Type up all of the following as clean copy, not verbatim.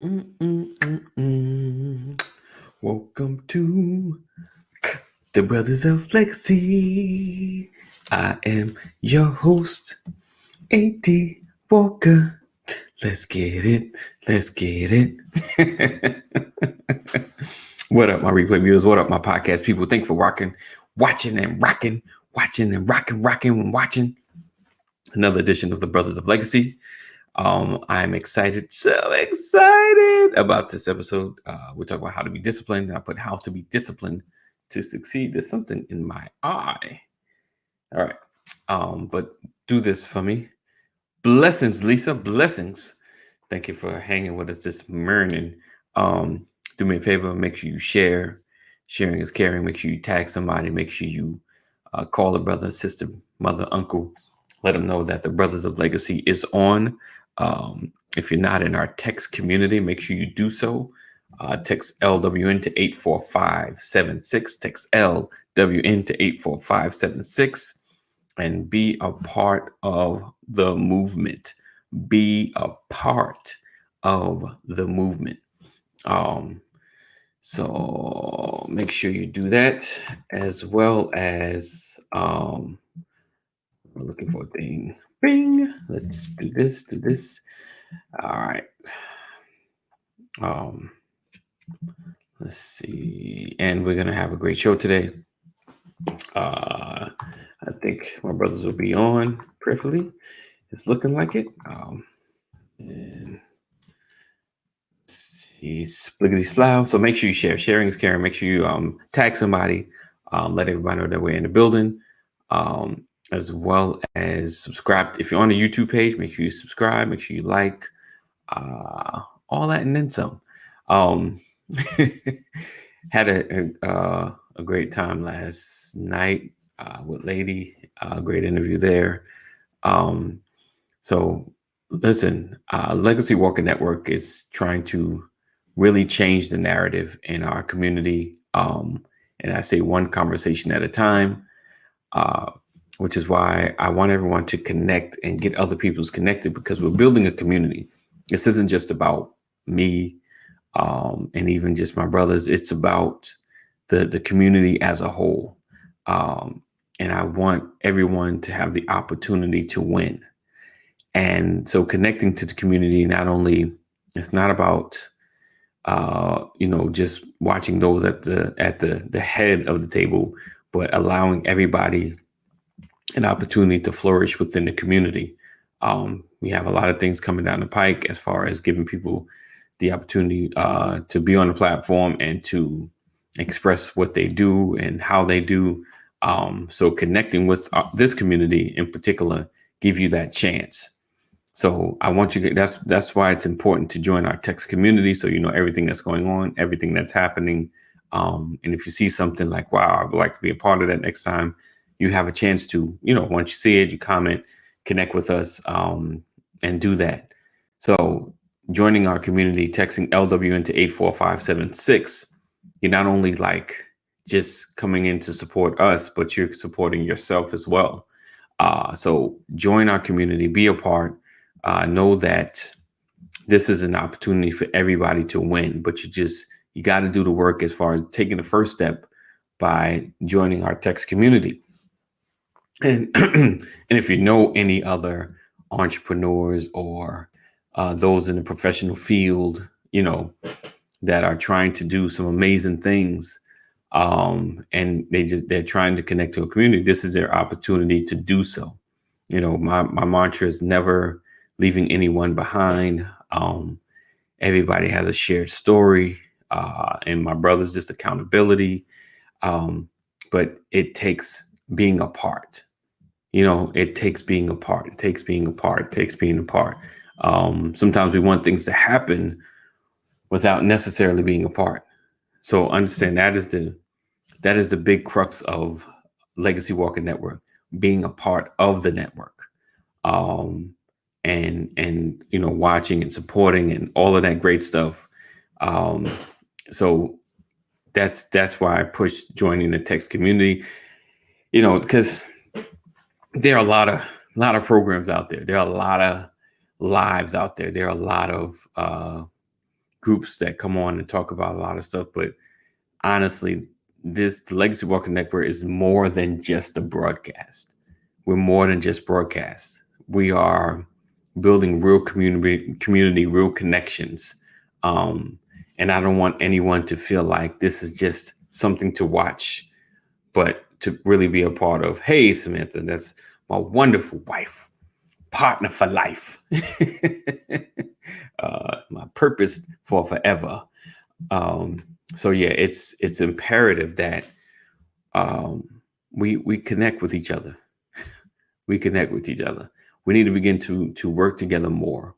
Mm-mm-mm-mm. Welcome to the Brothers of Legacy. I am your host, A.D. Walker. Let's get it. Let's get it. What up, my replay viewers? What up, my podcast people? Thanks for watching and rocking, and watching another edition of the Brothers of Legacy. I'm excited, so excited about this episode. We talk about how to be disciplined. I put how to be disciplined to succeed. There's something in my eye. All right. But do this for me. Blessings, Lisa. Blessings. Thank you for hanging with us this morning. Do me a favor. Make sure you share. Sharing is caring. Make sure you tag somebody. Make sure you call a brother, sister, mother, uncle. Let them know that the Brothers of Legacy is on. If you're not in our text community, make sure you do so. Text LWN to 84576. Text LWN to 84576 and be a part of the movement. Be a part of the movement. So make sure you do that, as well as we're looking for a thing. Bing. Let's do this. All right. Let's see. And we're gonna have a great show today. I think my brothers will be on prayerfully. It's looking like it. And see, spliggity splow. So make sure you share. Sharing is caring. Make sure you tag somebody. Let everybody know that we're in the building. As well as subscribe. If you're on the YouTube page, make sure you subscribe. Make sure you like. All that and then some. Had a great time last night with Lady. Great interview there. So listen, Legacy Walker Network is trying to really change the narrative in our community. And I say one conversation at a time, which is why I want everyone to connect and get other people's connected, because we're building a community. This isn't just about me and even just my brothers. It's about the community as a whole. And I want everyone to have the opportunity to win. And so connecting to the community, not only, it's not about just watching those at the head of the table, but allowing everybody an opportunity to flourish within the community. We have a lot of things coming down the pike as far as giving people the opportunity to be on the platform and to express what they do and how they do. So connecting with this community in particular give you that chance. So I want you to, that's why it's important to join our text community, so you know everything that's going on, everything that's happening. And if you see something like, wow, I would like to be a part of that next time, you have a chance to, once you see it, you comment, connect with us, and do that. So joining our community, texting LWN to 84576, you're not only like just coming in to support us, but you're supporting yourself as well. So join our community, be a part. Know that this is an opportunity for everybody to win, but you got to do the work as far as taking the first step by joining our text community. And and if you know any other entrepreneurs or those in the professional field, that are trying to do some amazing things, and they're trying to connect to a community, this is their opportunity to do so. My mantra is never leaving anyone behind. Everybody has a shared story, and my brother's just accountability. But it takes being a part. It takes being a part. It takes being a part. It takes being a part. Sometimes we want things to happen without necessarily being a part. So understand that is the big crux of Legacy Walker Network, being a part of the network. And watching and supporting and all of that great stuff. So that's why I push joining the text community, because there are a lot of programs out there. There are a lot of lives out there. There are a lot of groups that come on and talk about a lot of stuff, but honestly, the Legacy Walker Network is more than just a broadcast. We're more than just broadcast. We are building real community, real connections. And I don't want anyone to feel like this is just something to watch, but to really be a part of. Hey, Samantha, that's my wonderful wife, partner for life, my purpose for forever. So yeah, it's imperative that we connect with each other. We connect with each other. We need to begin to work together more.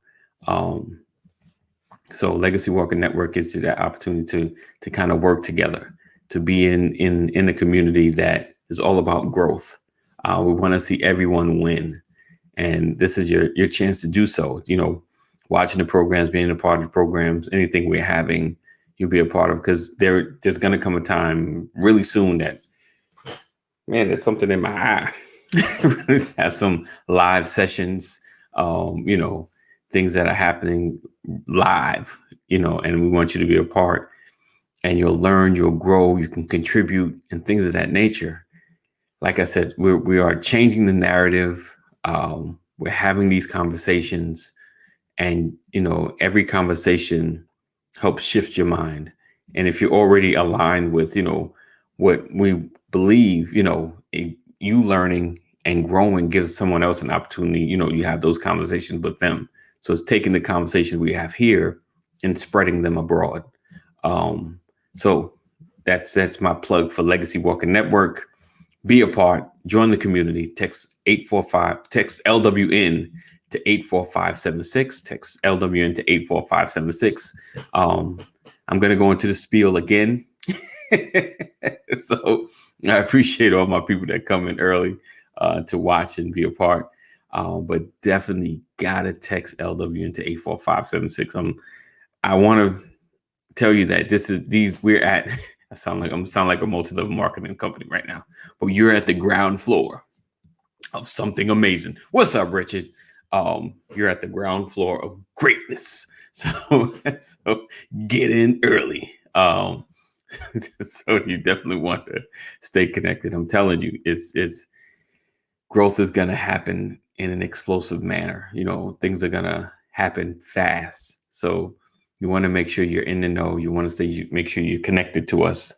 So Legacy Walker Network is that opportunity to kind of work together, to be in a community that is all about growth. We want to see everyone win, and this is your chance to do so. You know, watching the programs, being a part of the programs, anything we're having, you'll be a part of, because there's going to come a time really soon that, man, there's something in my eye. Have some live sessions, you know, things that are happening live, you know, and we want you to be a part, and you'll learn, you'll grow, you can contribute, and things of that nature. Like I said, we are changing the narrative. We're having these conversations, and, you know, every conversation helps shift your mind. And if you're already aligned with, you know, what we believe, you know, you learning and growing gives someone else an opportunity. You know, you have those conversations with them. So it's taking the conversations we have here and spreading them abroad. So that's my plug for Legacy Walker Network. Be a part, join the community. Text LWN to 84576. Text LWN to 84576. I'm going to go into the spiel again. So I appreciate all my people that come in early to watch and be a part. But definitely gotta text LWN to 84576. I want to tell you that we're at. I sound like a multi-level marketing company right now, but you're at the ground floor of something amazing. What's up, Richard? You're at the ground floor of greatness. So get in early. So you definitely want to stay connected. I'm telling you, it's growth is going to happen in an explosive manner. You know, things are going to happen fast. So you want to make sure you're in the know. You want to make sure you're connected to us,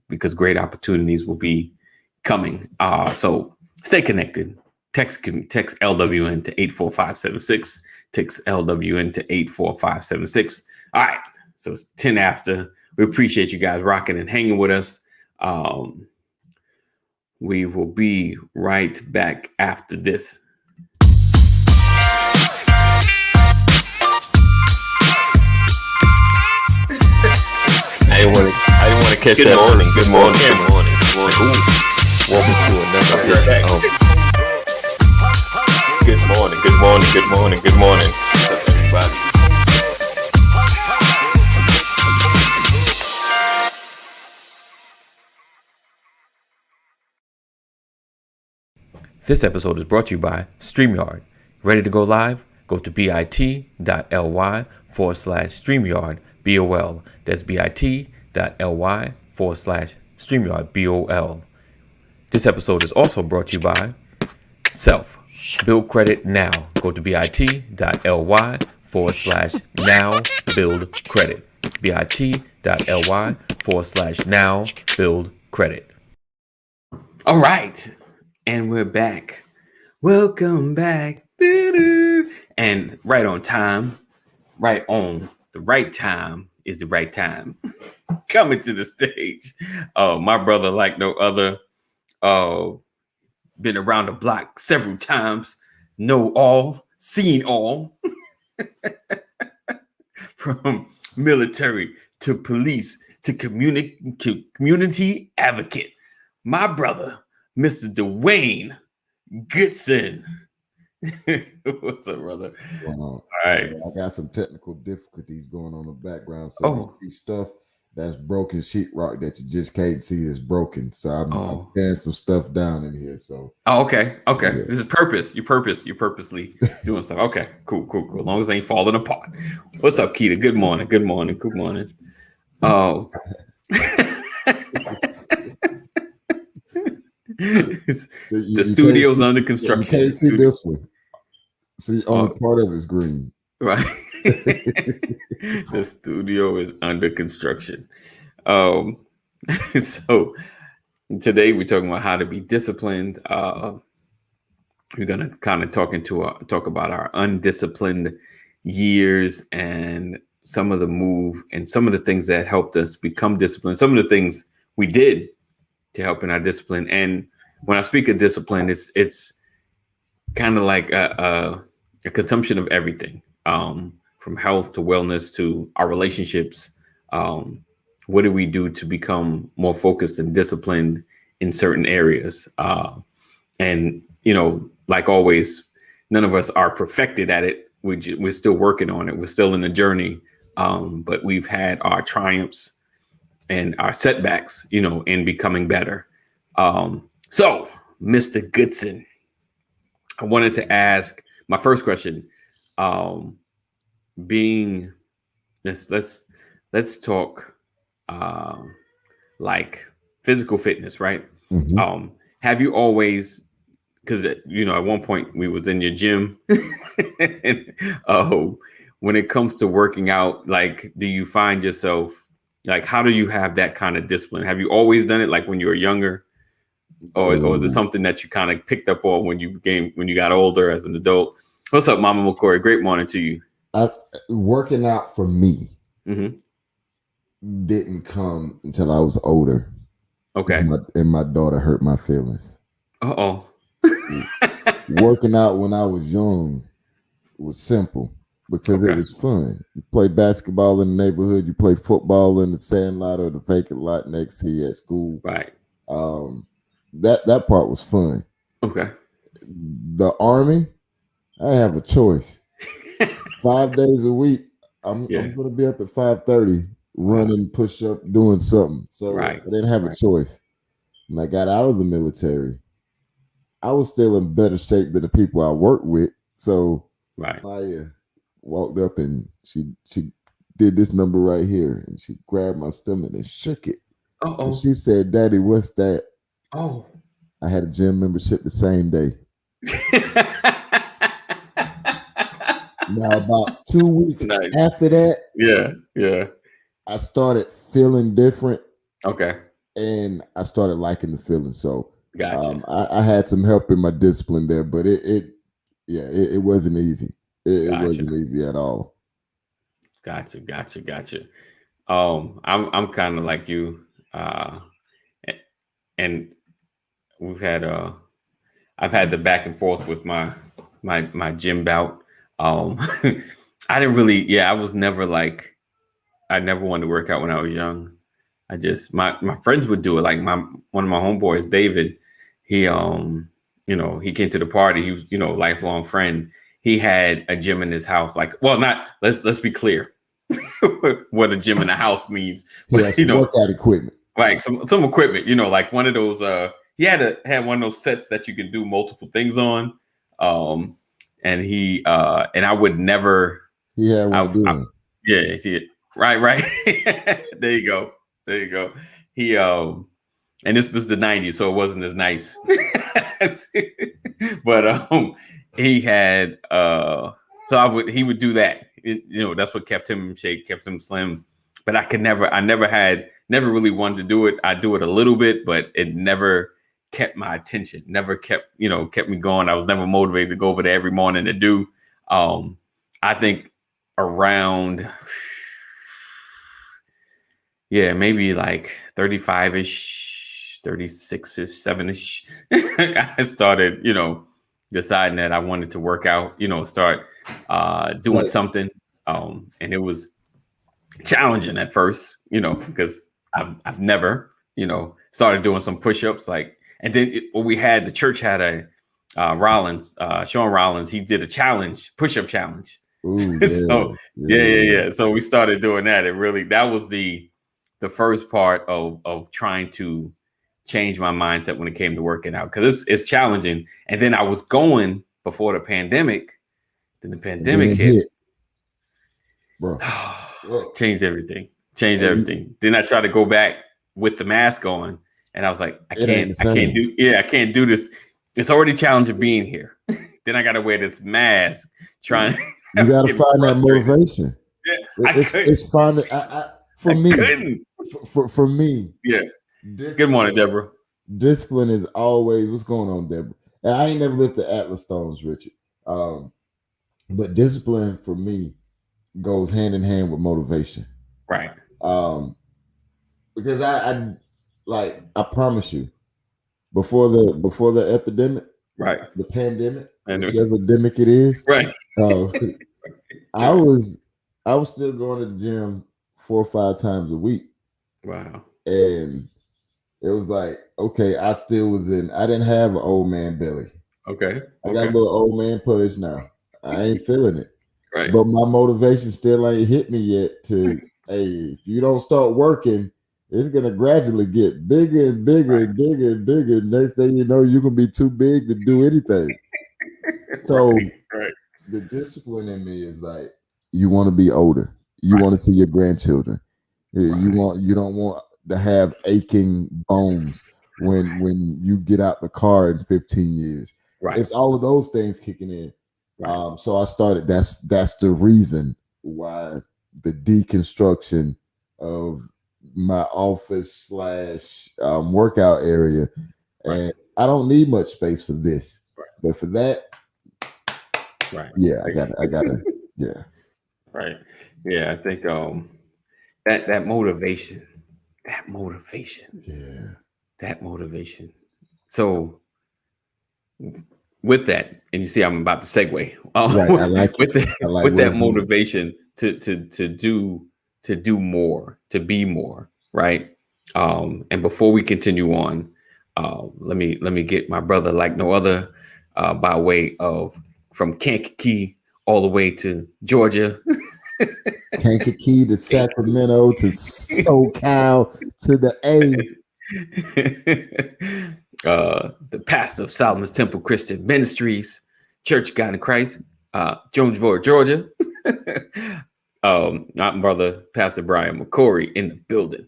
because great opportunities will be coming. So stay connected. Text LWN to 84576. Text LWN to 84576. All right. So it's 10 after. We appreciate you guys rocking and hanging with us. We will be right back after this. I didn't want to catch that. Morning. Good morning. Welcome to another edition of Good morning. What's up, everybody? This episode is brought to you by StreamYard. Ready to go live? Go to bit.ly/StreamYard BOL. That's bit.ly/StreamYard BOL. This episode is also brought to you by Self. Build credit now. Go to bit.ly/now build credit. bit.ly/now build credit. All right. And we're back. Welcome back. And right on time, right on the right time is the right time. Coming to the stage. My brother, like no other, been around the block several times, know all, seen all. From military to police to community advocate. My brother, Mr. Dwayne Goodson. What's up, brother? All right. I got some technical difficulties going on in the background, so you see stuff that's broken sheetrock that you just can't see is broken. So I'm Oh. tearing some stuff down in here. So Okay. Okay. Yeah. This is purpose. You're purposely doing stuff. Okay. Cool. As long as they ain't falling apart. What's up, Keita? Good morning. Good morning. Oh. The studio's under construction. You can't see this one. See, only part of it's green. Right. The studio is under construction. So today we're talking about how to be disciplined. We're gonna kind of talk about our undisciplined years and some of the things that helped us become disciplined. Some of the things we did to help in our discipline. And when I speak of discipline, it's kind of like a consumption of everything, from health to wellness to our relationships. What do we do to become more focused and disciplined in certain areas? And, like always, none of us are perfected at it. We're still working on it. We're still in a journey. But we've had our triumphs and our setbacks, in becoming better. So, Mr. Goodson, I wanted to ask my first question. Let's talk like physical fitness, right? Mhm. Have you always, because at one point we was in your gym, and, when it comes to working out, like, do you find yourself, like, how do you have that kind of discipline? Have you always done it, like when you were younger, or is it something that you kind of picked up on when you got older as an adult? What's up, Mama McCory? Great morning to you. Working out for me didn't come until I was older. Okay. And my daughter hurt my feelings. Uh-oh. Working out when I was young was simple because it was fun. You play basketball in the neighborhood, you play football in the sand lot or the vacant lot next to you at school. Right. That part was fun. Okay. The Army, I have a choice. 5 days a week, I'm going to be up at 5:30 running, push up, doing something. So I didn't have a choice. When I got out of the military, I was still in better shape than the people I worked with. So Maya walked up and she did this number right here, and she grabbed my stomach and shook it. And she said, "Daddy, what's that?" Oh, I had a gym membership the same day. Now, about 2 weeks after that, I started feeling different. Okay. And I started liking the feeling. So gotcha. I had some help in my discipline there, but it wasn't easy. It wasn't easy at all. Gotcha. I'm kind of like you. And we've had I've had the back and forth with my gym bout. I didn't really, I was never like, I never wanted to work out when I was young. I just, my friends would do it. Like one of my homeboys, David, he he came to the party. He was, lifelong friend. He had a gym in his house. Like, well, let's be clear what a gym in the house means. But, workout equipment. Right. Some equipment, like one of those, he had one of those sets that you can do multiple things on. And he, and I would never. Yeah. Yeah. See it. Right. There you go. He, and this was the 90s, so it wasn't as nice. But, he had, so he would do that. That's what kept him in shape, kept him slim. But I never really wanted to do it. I do it a little bit, but it never kept my attention, never kept me going. I was never motivated to go over there every morning to do. I think around, maybe like 35-ish, 36-ish, 7-ish, I started, deciding that I wanted to work out, start doing something. And it was challenging at first, because I've never, started doing some push-ups, like, and then the church had a Sean Rollins, he did a push-up challenge. Ooh, so So we started doing that. It really, that was the the first part of trying to change my mindset when it came to working out, because it's challenging. And then I was going before the pandemic. Then the pandemic hit. Bro. Changed everything. Then I tried to go back with the mask on, and I was like, I can't do this. It's already challenging being here. Then I got to wear this mask. You got to find that motivation. Yeah, it's finding. For me. Yeah. Good morning, Deborah. Discipline is always what's going on, Deborah. And I ain't never lived the Atlas Stones, Richard. But discipline for me goes hand in hand with motivation. Right. Because I promise you, before the epidemic, right, the pandemic, whichever epidemic it is, right. I was still going to the gym 4 or 5 times a week. Wow. And it was like, okay, I didn't have an old man belly. Okay. I got a little old man push now. I ain't feeling it. Right. But my motivation still ain't hit me yet to, hey, if you don't start working, it's going to gradually get bigger and bigger and bigger and bigger. Next thing you know, you're going to be too big to do anything. So the discipline in me is like, you want to be older. You want to see your grandchildren. You don't want to have aching bones when you get out the car in 15 years. Right. It's all of those things kicking in. So I started. That's the reason why the deconstruction of my office / workout area, and I don't need much space for this, but for that, yeah, I gotta, yeah, right, yeah. I think that motivation. So with that, and you see, I'm about to segue. Right, I like with that motivation to do more, to be more, right? And before we continue on, let me get my brother like no other, by way of from Kankakee all the way to Georgia. Kankakee to Sacramento to SoCal to the A. The pastor of Solomon's Temple Christian Ministries, Church of God in Christ, Jonesboro, Georgia. My brother, Pastor Brian McCory, in the building.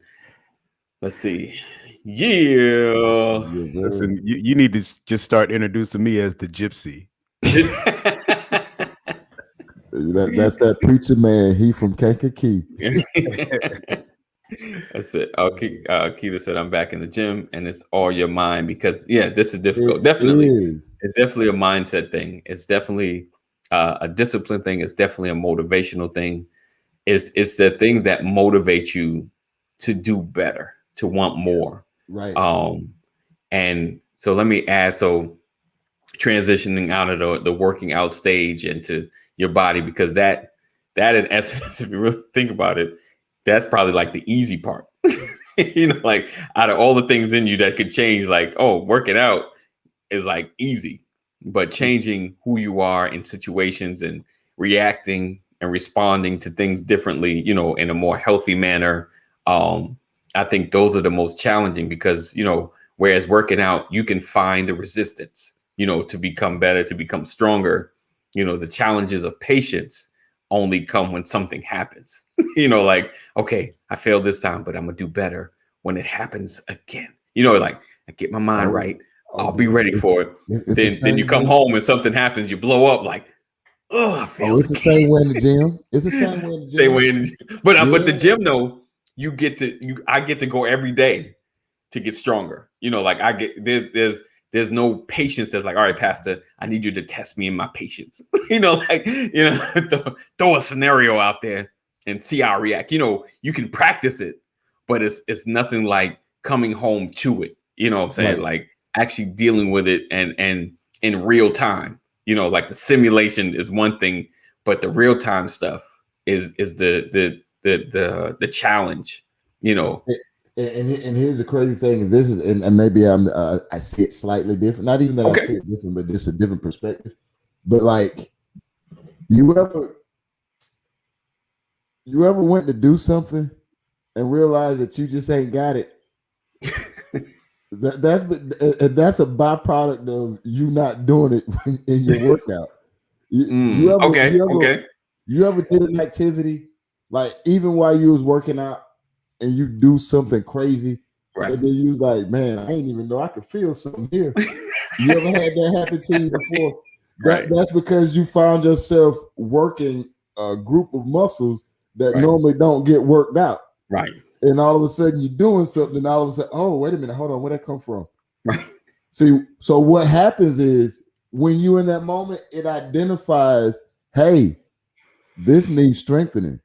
Let's see. Yeah. Listen, you need to just start introducing me as the gypsy. That's that preacher man. He from Kankakee. That's it. Keita said, I'm back in the gym and it's all your mind, because this is difficult. It's definitely a mindset thing. It's definitely a discipline thing. It's definitely a motivational thing. It's the thing that motivates you to do better, to want more. Right. And so let me add, so transitioning out of the working out stage into your body, because that in essence, if you really think about it, that's probably like the easy part. Like out of all the things in you that could change, like, working out is like easy, but changing who you are in situations and reacting and responding to things differently, in a more healthy manner. I think those are the most challenging, because, whereas working out, you can find the resistance, to become better, to become stronger. The challenges of patience only come when something happens. Like, okay, I failed this time, but I'm gonna do better when it happens again. Like, I get my mind right. I'll be ready for it. Then you come home and something happens, you blow up like, it's the same way in the gym. It's the same way in the gym. Same way in the gym. But the gym, though, I get to go every day to get stronger. Like there's no patience that's like, all right, Pastor, I need you to test me in my patience. Throw a scenario out there and see how I react. You can practice it, but it's nothing like coming home to it. You know what I'm saying? Right. Like actually dealing with it and in real time. Like the simulation is one thing, but the real time stuff is the challenge. And here's the crazy thing. This is, and maybe I see it slightly different. Not even that I see it different, but just a different perspective. But like, you ever went to do something and realize that you just ain't got it. That's a byproduct of you not doing it in your workout. You ever did an activity like even while you was working out and you do something crazy, right? And then you was like, man, I ain't even know I could feel something here. You ever had that happen to you before? That's because you found yourself working a group of muscles that normally don't get worked out. Right. And all of a sudden you're doing something, and all of a sudden, oh, wait a minute, hold on, where'd that come from? Right. See, so what happens is when you're in that moment, it identifies, hey, this needs strengthening.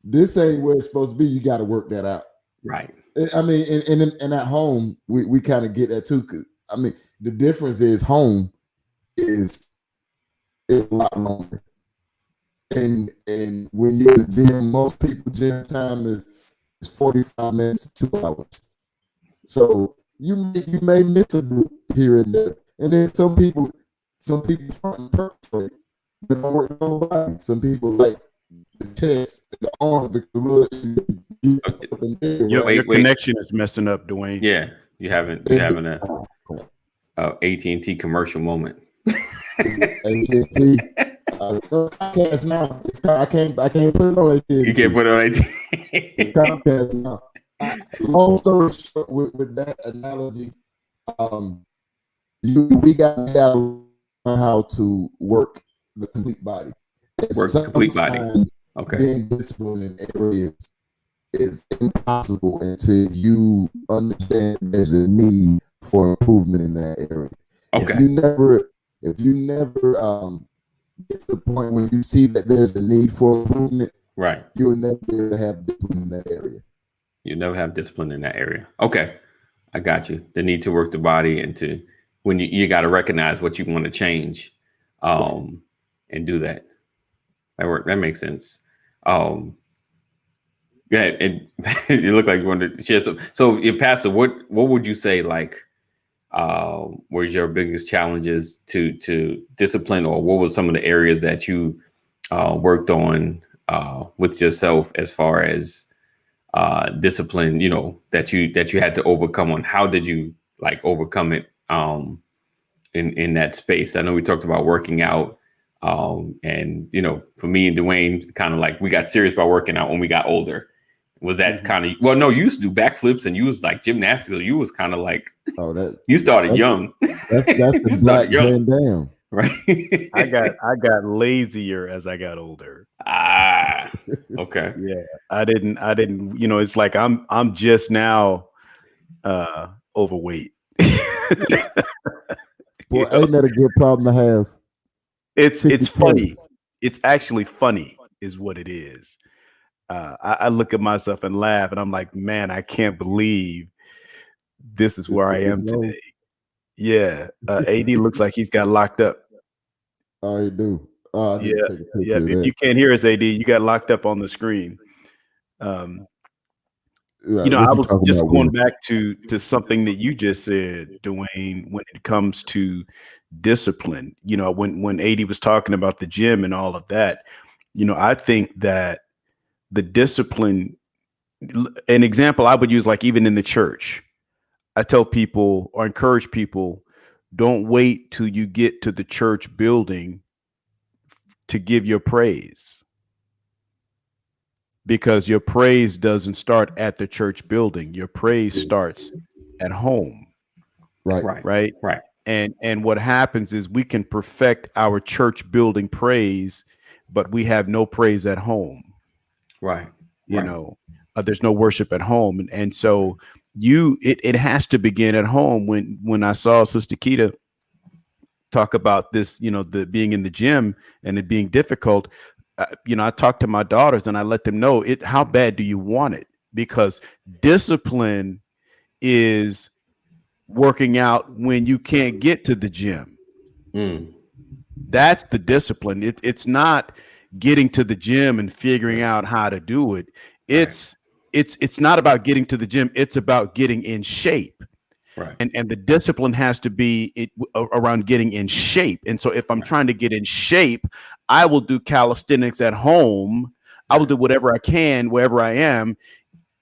This ain't where it's supposed to be. You got to work that out. Right. I mean, and at home, we kind of get that too. Cause I mean, the difference is home is a lot longer. And when you're in the gym, most people gym time is 45 minutes to 2 hours. So you may miss a group here and there. And then some people front and perpetrate, but don't work the whole body. Some people like the chest, the arm, your connection is messing up, Dwayne. Yeah, you're having a AT&T commercial moment. AT&T. Comcast now. I can't put it on AT&T. You can't put it on AT&T. Comcast now. Long story short, with that analogy, we got to learn how to work the complete body. Work the complete body. Okay. Being disciplined in areas is impossible until you understand there's a need for improvement in that area. Okay. If you never get to the point where you see that there's a need for improvement, right, you will never be able to have discipline in that area. You never have discipline in that area. Okay, I got you. The need to work the body and to when you got to recognize what you want to change, and do that. That makes sense. Yeah, and you look like you wanted to share some. So, Pastor, what would you say like? Were your biggest challenges to discipline, or what was some of the areas that you worked on with yourself as far as discipline? You know that you had to overcome on. How did you like overcome it in that space? I know we talked about working out, and you know, for me and Dwayne, kind of like we got serious about working out when we got older. Was that kind of you used to do backflips and you was like gymnastics, so you was kind of like you started young. That's the Black Van Dam, right? I got lazier as I got older. Okay. Yeah, I didn't. You know, it's like I'm just now overweight. Boy, ain't that a good problem to have? It's funny. It's actually funny, is what it is. I look at myself and laugh, and I'm like, man, I can't believe this is where I am today. Yeah, AD looks like he's got locked up. Oh, he do. Yeah. If you can't hear us, AD, you got locked up on the screen. You know, I was just going back to something that you just said, Dwayne, when it comes to discipline. You know, when AD was talking about the gym and all of that, you know, I think that the discipline, an example I would use, like even in the church, I tell people or encourage people, don't wait till you get to the church building to give your praise, because your praise doesn't start at the church building. Your praise starts at home. Right. And what happens is we can perfect our church building praise, but we have no praise at home. Right. You know, there's no worship at home. And so it has to begin at home. When I saw Sister Keita talk about this, you know, the being in the gym and it being difficult, you know, I talked to my daughters and I let them know how bad do you want it? Because discipline is working out when you can't get to the gym. That's the discipline. It's not getting to the gym and figuring out how to do it. It's not about getting to the gym. It's about getting in shape. Right. And the discipline has to be around getting in shape. And so if I'm trying to get in shape, I will do calisthenics at home. I will do whatever I can, wherever I am,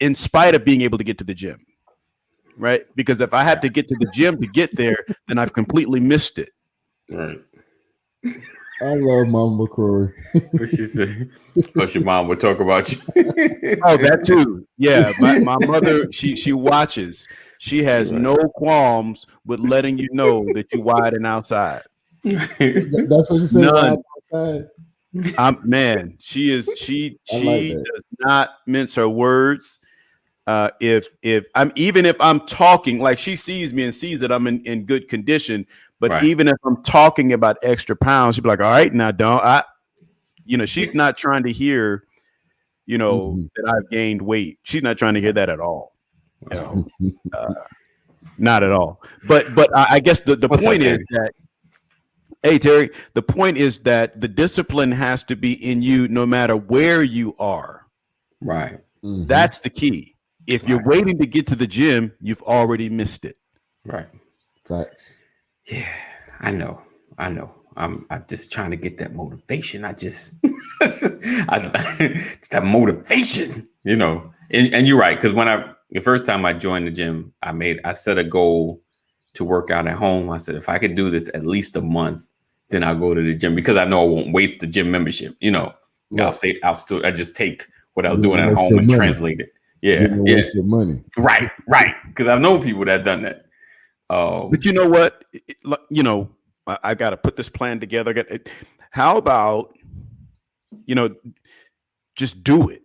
in spite of being able to get to the gym, right? Because if I have to get to the gym to get there, then I've completely missed it. Right. I love Mama McCrory. What she said? Plus your mom would talk about you. Oh, that too. Yeah, my mother, she watches. She has no qualms with letting you know that you're wide and outside. That's what she said. None. Man, she does not mince her words. If I'm talking, like she sees me and sees that I'm in good condition, but even if I'm talking about extra pounds, she'd be like, all right, now she's not trying to hear, that I've gained weight. She's not trying to hear that at all. Not at all. But I guess the point is that, hey, Terry, the point is that the discipline has to be in you no matter where you are. Right. Mm-hmm. That's the key. If you're waiting to get to the gym, you've already missed it. Right. Facts. Yeah, I know. I'm just trying to get that motivation. It's that motivation, and you're right. Cause the first time I joined the gym, I set a goal to work out at home. I said, if I could do this at least a month, then I'll go to the gym because I know I won't waste the gym membership. Right. I just take what I was doing at home and translate it. Yeah. Money. Right. Because I've known people that have done that. But you know what? I got to put this plan together. How about, just do it.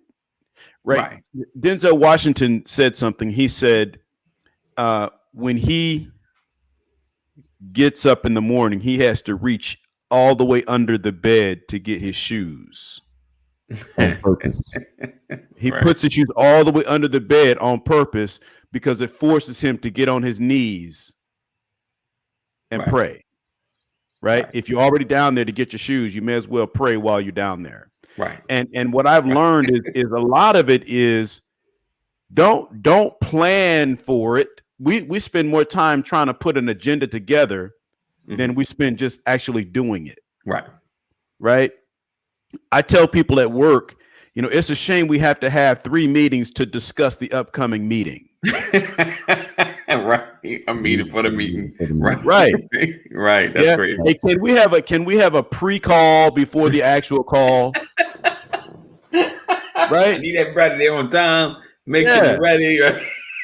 Right. Denzel Washington said something. He said, when he gets up in the morning, he has to reach all the way under the bed to get his shoes. On purpose. He puts his shoes all the way under the bed on purpose because it forces him to get on his knees and pray. Right? If you're already down there to get your shoes, you may as well pray while you're down there. Right. And what I've learned is a lot of it is don't plan for it. We spend more time trying to put an agenda together than we spend just actually doing it. Right. I tell people at work, it's a shame we have to have 3 meetings to discuss the upcoming meeting. Right. A meeting for the meeting. Right. That's great. Hey, can we have a pre-call before the actual call? Right. Need everybody there on time. Make sure you're ready.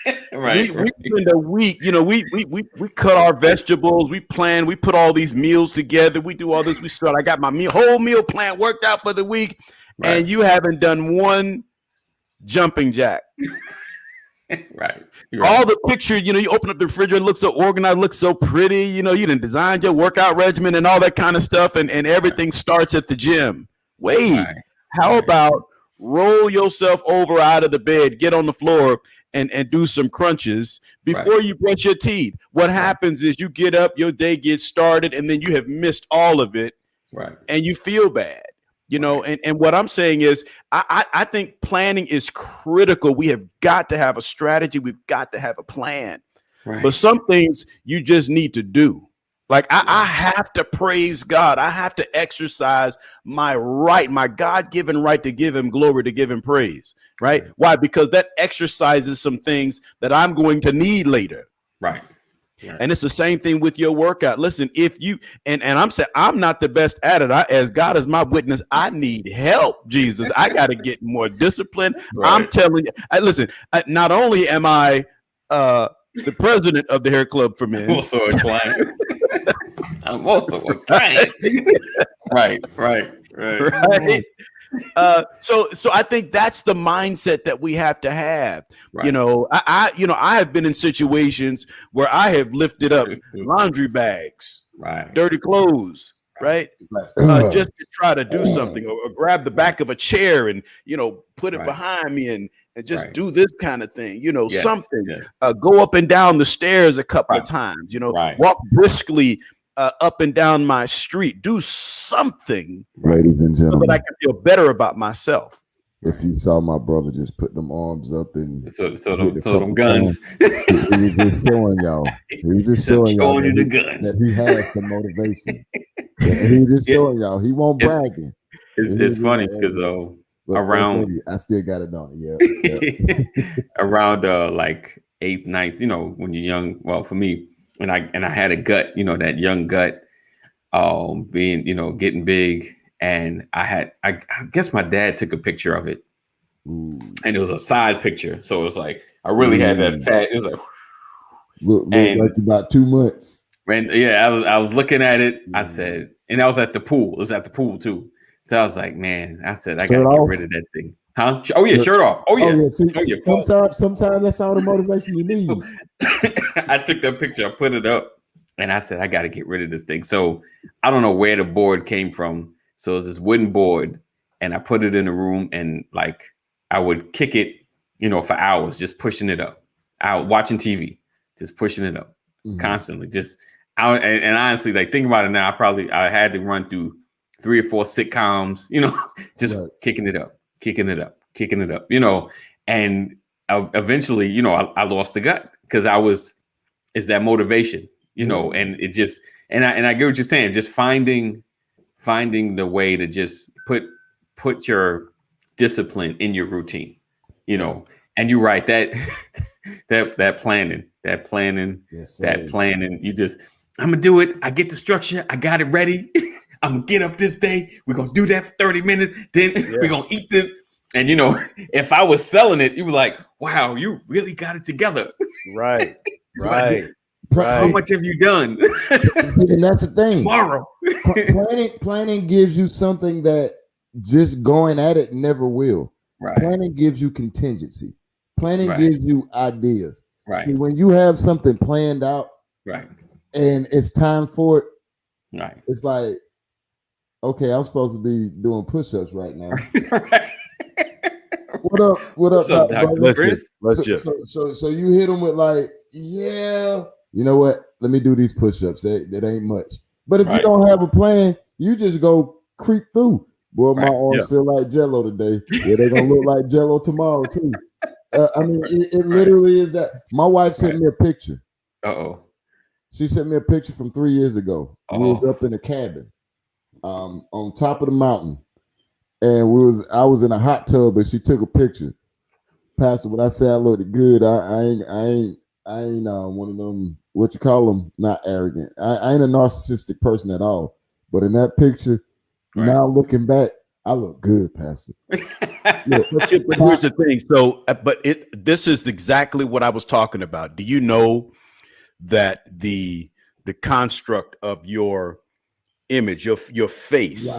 We spend a week, we cut our vegetables, we plan, we put all these meals together, we do all this, I got my whole meal plan worked out for the week, and you haven't done one jumping jack. Right. All the picture, you open up the refrigerator, it looks so organized, looks so pretty, you done designed your workout regimen and all that kind of stuff, and everything starts at the gym. Wait, how about roll yourself over out of the bed, get on the floor, and do some crunches before you brush your teeth. What happens is you get up, your day gets started, and then you have missed all of it, and you feel bad. And what I'm saying is I think planning is critical. We have got to have a strategy. We've got to have a plan. But some things you just need to do. Like I have to praise God. I have to exercise my God-given right to give him glory, to give him praise. Right? Why? Because that exercises some things that I'm going to need later. Right. And it's the same thing with your workout. Listen, if you and I'm saying I'm not the best at it. As God is my witness, I need help, Jesus. I got to get more discipline. I'm telling you, listen, not only am I the president of the Hair Club for Men, also a client. I'm also a client. Right. So I think that's the mindset that we have to have. I have been in situations where I have lifted up laundry bags, dirty clothes, just to try to do something, or grab the back of a chair and put it behind me and just do this kind of thing, something. Go up and down the stairs a couple of times, walk briskly up and down my street, do something, ladies and gentlemen, so that I can feel better about myself. If you saw my brother just put them arms up and so them guns, he was just showing y'all. He was just showing y'all the guns. That he has some motivation. He was just showing y'all. He won't bragging. It's funny because around. I still got it on. Yeah. Around like 8th, 9th, when you're young. Well, for me, and I had a gut, that young gut, being, getting big, and I guess my dad took a picture of it. Ooh. And it was a side picture, so it was like I really had that fat. It was like look like about 2 months. And yeah, I was looking at it. I said, and I was at the pool. It was at the pool too. So I was like, man, I said I gotta get rid of that thing. Huh? Oh yeah, shirt off. Oh yeah. See, sometimes that's all the motivation you need. I took that picture, I put it up, and I said I got to get rid of this thing. So I don't know where the board came from. So it was this wooden board, and I put it in a room, and like I would kick it, for hours, just pushing it up, out watching TV, just pushing it up constantly, just out. And honestly, like think about it now, I had to run through 3 or 4 sitcoms, just kicking it up, and eventually, I lost the gut because it's that motivation, and it just, and I get what you're saying, just finding the way to just put your discipline in your routine, and you're right, that planning, yes, that planning, you just, I'm gonna do it. I get the structure. I got it ready. I'm gonna get up this day. We're gonna do that for 30 minutes. Then we're gonna eat this. And if I was selling it, you were like, wow, you really got it together. Right. Right. How much have you done? And that's the thing. Tomorrow. Planning gives you something that just going at it never will. Right. Planning gives you contingency. Planning gives you ideas. Right. See, when you have something planned out, right, and it's time for it, right, it's like, okay, I'm supposed to be doing push-ups right now. Right. What up? What's up, Dr. Chris? So you hit them with like, yeah, you know what? Let me do these push-ups. That ain't much. But if you don't have a plan, you just go creep through. Boy, my arms feel like Jello today. Yeah, they're gonna look like Jello tomorrow too. I mean, it literally is that. My wife sent me a picture. She sent me a picture from 3 years ago. We was up in a cabin, on top of the mountain, and I was in a hot tub, and she took a picture. Pastor, when I say I looked good, I ain't one of them, what you call them, not arrogant. I ain't a narcissistic person at all. But in that picture, now looking back, I look good, Pastor. But here's the thing. So, this is exactly what I was talking about. Do you know that the construct of your image, your face,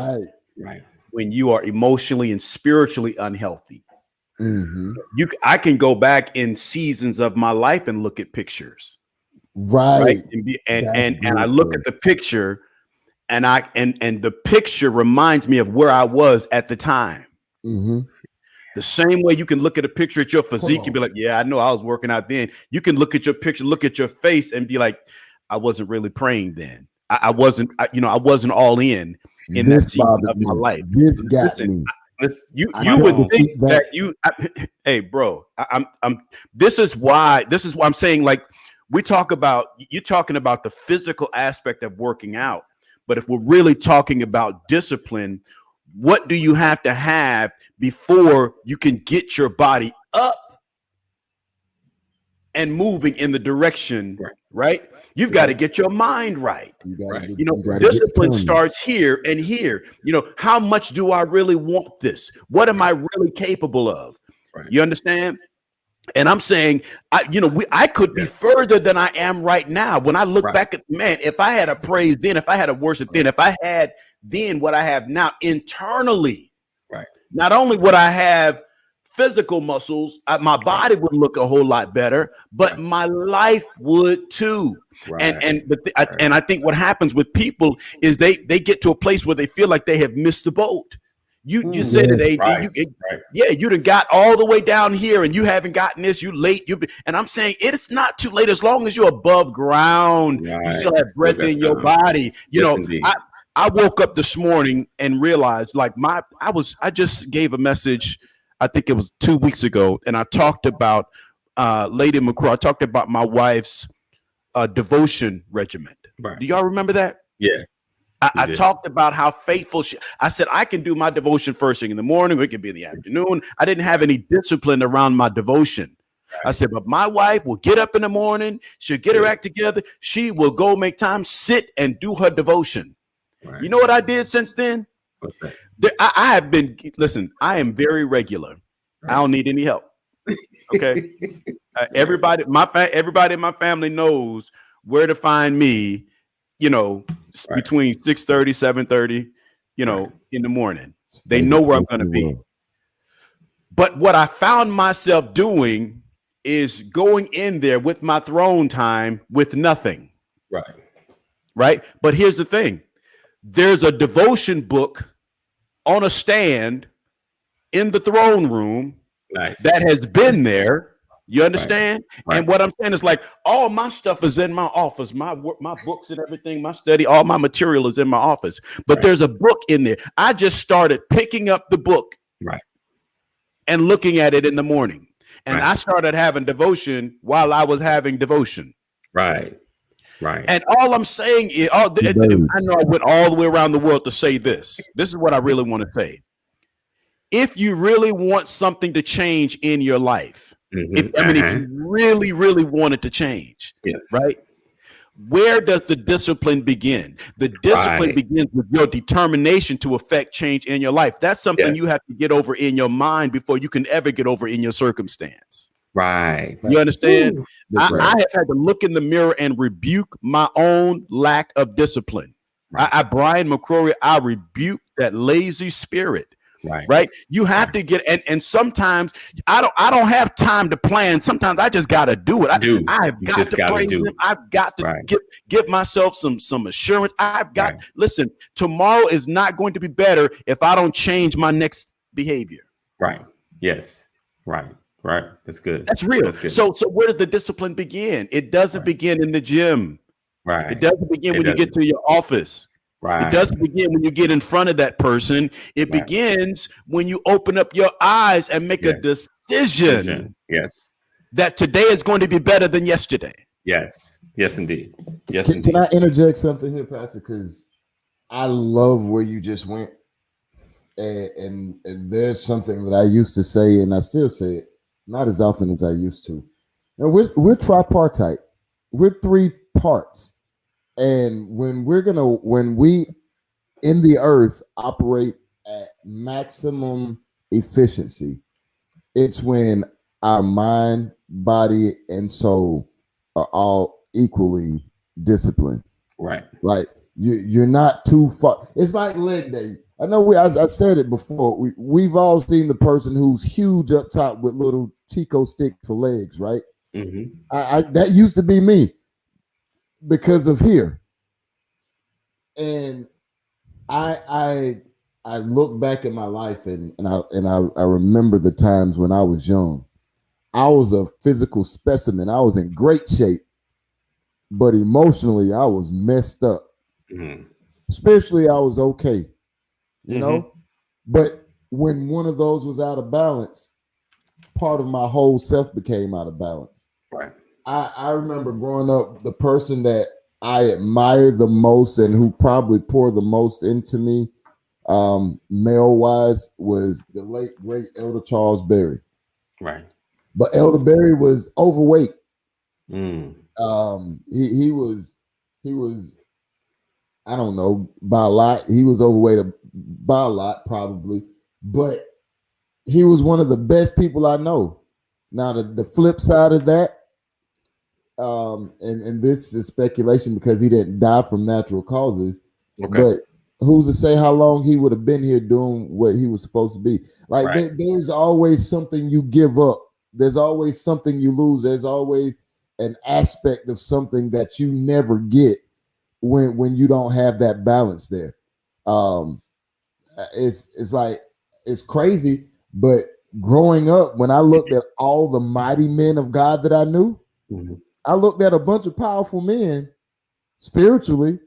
right, when you are emotionally and spiritually unhealthy, I can go back in seasons of my life and look at pictures, right? And I look at the picture, and the picture reminds me of where I was at the time. The same way you can look at a picture at your physique and be like, yeah, I know I was working out then. You can look at your picture, look at your face, and be like, I wasn't really praying then. I wasn't all in that season of my life. This got me. You would think that hey, bro, this is why I'm saying, like, you're talking about the physical aspect of working out. But if we're really talking about discipline, what do you have to have before you can get your body up and moving in the direction, right? You've got to get your mind right. Discipline starts here and here. How much do I really want this? What am I really capable of? Right. You understand? And I'm saying, I could be further than I am right now. When I look back at, man, if I had a praise then, if I had a worship then, if I had then what I have now internally, not only would I have physical muscles, my body would look a whole lot better, but my life would too. And I think what happens with people is they get to a place where they feel like they have missed the boat. You said it, AD. You done got all the way down here and you haven't gotten this. You late. And I'm saying it's not too late as long as you're above ground. You still have breath in your body. I woke up this morning and realized, like, I just gave a message. I think it was 2 weeks ago, and I talked about Lady McCraw. I talked about my wife's devotion regimen. Do y'all remember that? Yeah. I talked about how faithful I said I can do my devotion first thing in the morning, or it could be in the afternoon. I didn't have any discipline around my devotion. Right. I said, but my wife will get up in the morning. She'll get her act together. She will go make time, sit and do her devotion. Right. You know what I did since then? What's that? I have been, listen, I am very regular. Right. I don't need any help. Okay. Everybody in my family knows where to find me, between 6:30, 7:30, in the morning. They know where I'm going to be. But what I found myself doing is going in there with my throne time with nothing. Right. But here's the thing. There's a devotion book on a stand in the throne room that has been there. You understand? Right. And what I'm saying is like all my stuff is in my office, my books and everything, my study, all my material is in my office. But there's a book in there. I just started picking up the book and looking at it in the morning. And I started having devotion while I was having devotion. Right. And all I'm saying is, I know I went all the way around the world to say this. This is what I really want to say. If you really want something to change in your life, if you really, really want it to change, right? Where does the discipline begin? The discipline begins with your determination to affect change in your life. That's something you have to get over in your mind before you can ever get over in your circumstance. Right. You understand? I have had to look in the mirror and rebuke my own lack of discipline. Brian McCrory, I rebuke that lazy spirit. Right. You have to get and sometimes I don't have time to plan. Sometimes I just gotta do it. I've got to praise him. I've got to give myself some assurance. Listen, tomorrow is not going to be better if I don't change my next behavior. Right. Yes. Right. That's good. That's real. That's good. So where does the discipline begin? It doesn't begin in the gym. Right. It doesn't begin when you get to your office. Right. It doesn't begin when you get in front of that person. It begins when you open up your eyes and make a decision. Yes. That today is going to be better than yesterday. Yes. Yes, indeed. Yes, indeed. Can I interject something here, Pastor? Because I love where you just went. And there's something that I used to say, and I still say it, not as often as I used to. Now we're tripartite. We're three parts. And when we in the earth operate at maximum efficiency, it's when our mind, body, and soul are all equally disciplined. Right. Like you're not too far. It's like leg day. I know I said it before. We've all seen the person who's huge up top with little Chico stick for legs, right? Mm-hmm. That used to be me. Because of here, and I look back at my life and I remember the times when I was young. I was a physical specimen. I was in great shape, but emotionally I was messed up. Mm-hmm. Spiritually, I was okay, you know. But when one of those was out of balance, part of my whole self became out of balance. Right. I remember growing up, the person that I admired the most and who probably poured the most into me, male-wise, was the late, great Elder Charles Berry. Right. But Elder Berry was overweight. Mm. He was, I don't know, by a lot. He was overweight by a lot, probably. But he was one of the best people I know. Now, the flip side of that, and this is speculation because he didn't die from natural causes. Okay. But who's to say how long he would have been here doing what he was supposed to be? Like there's always something you give up. There's always something you lose. There's always an aspect of something that you never get when you don't have that balance there. It's like it's crazy, but growing up, when I looked at all the mighty men of God that I knew, I looked at a bunch of powerful men spiritually,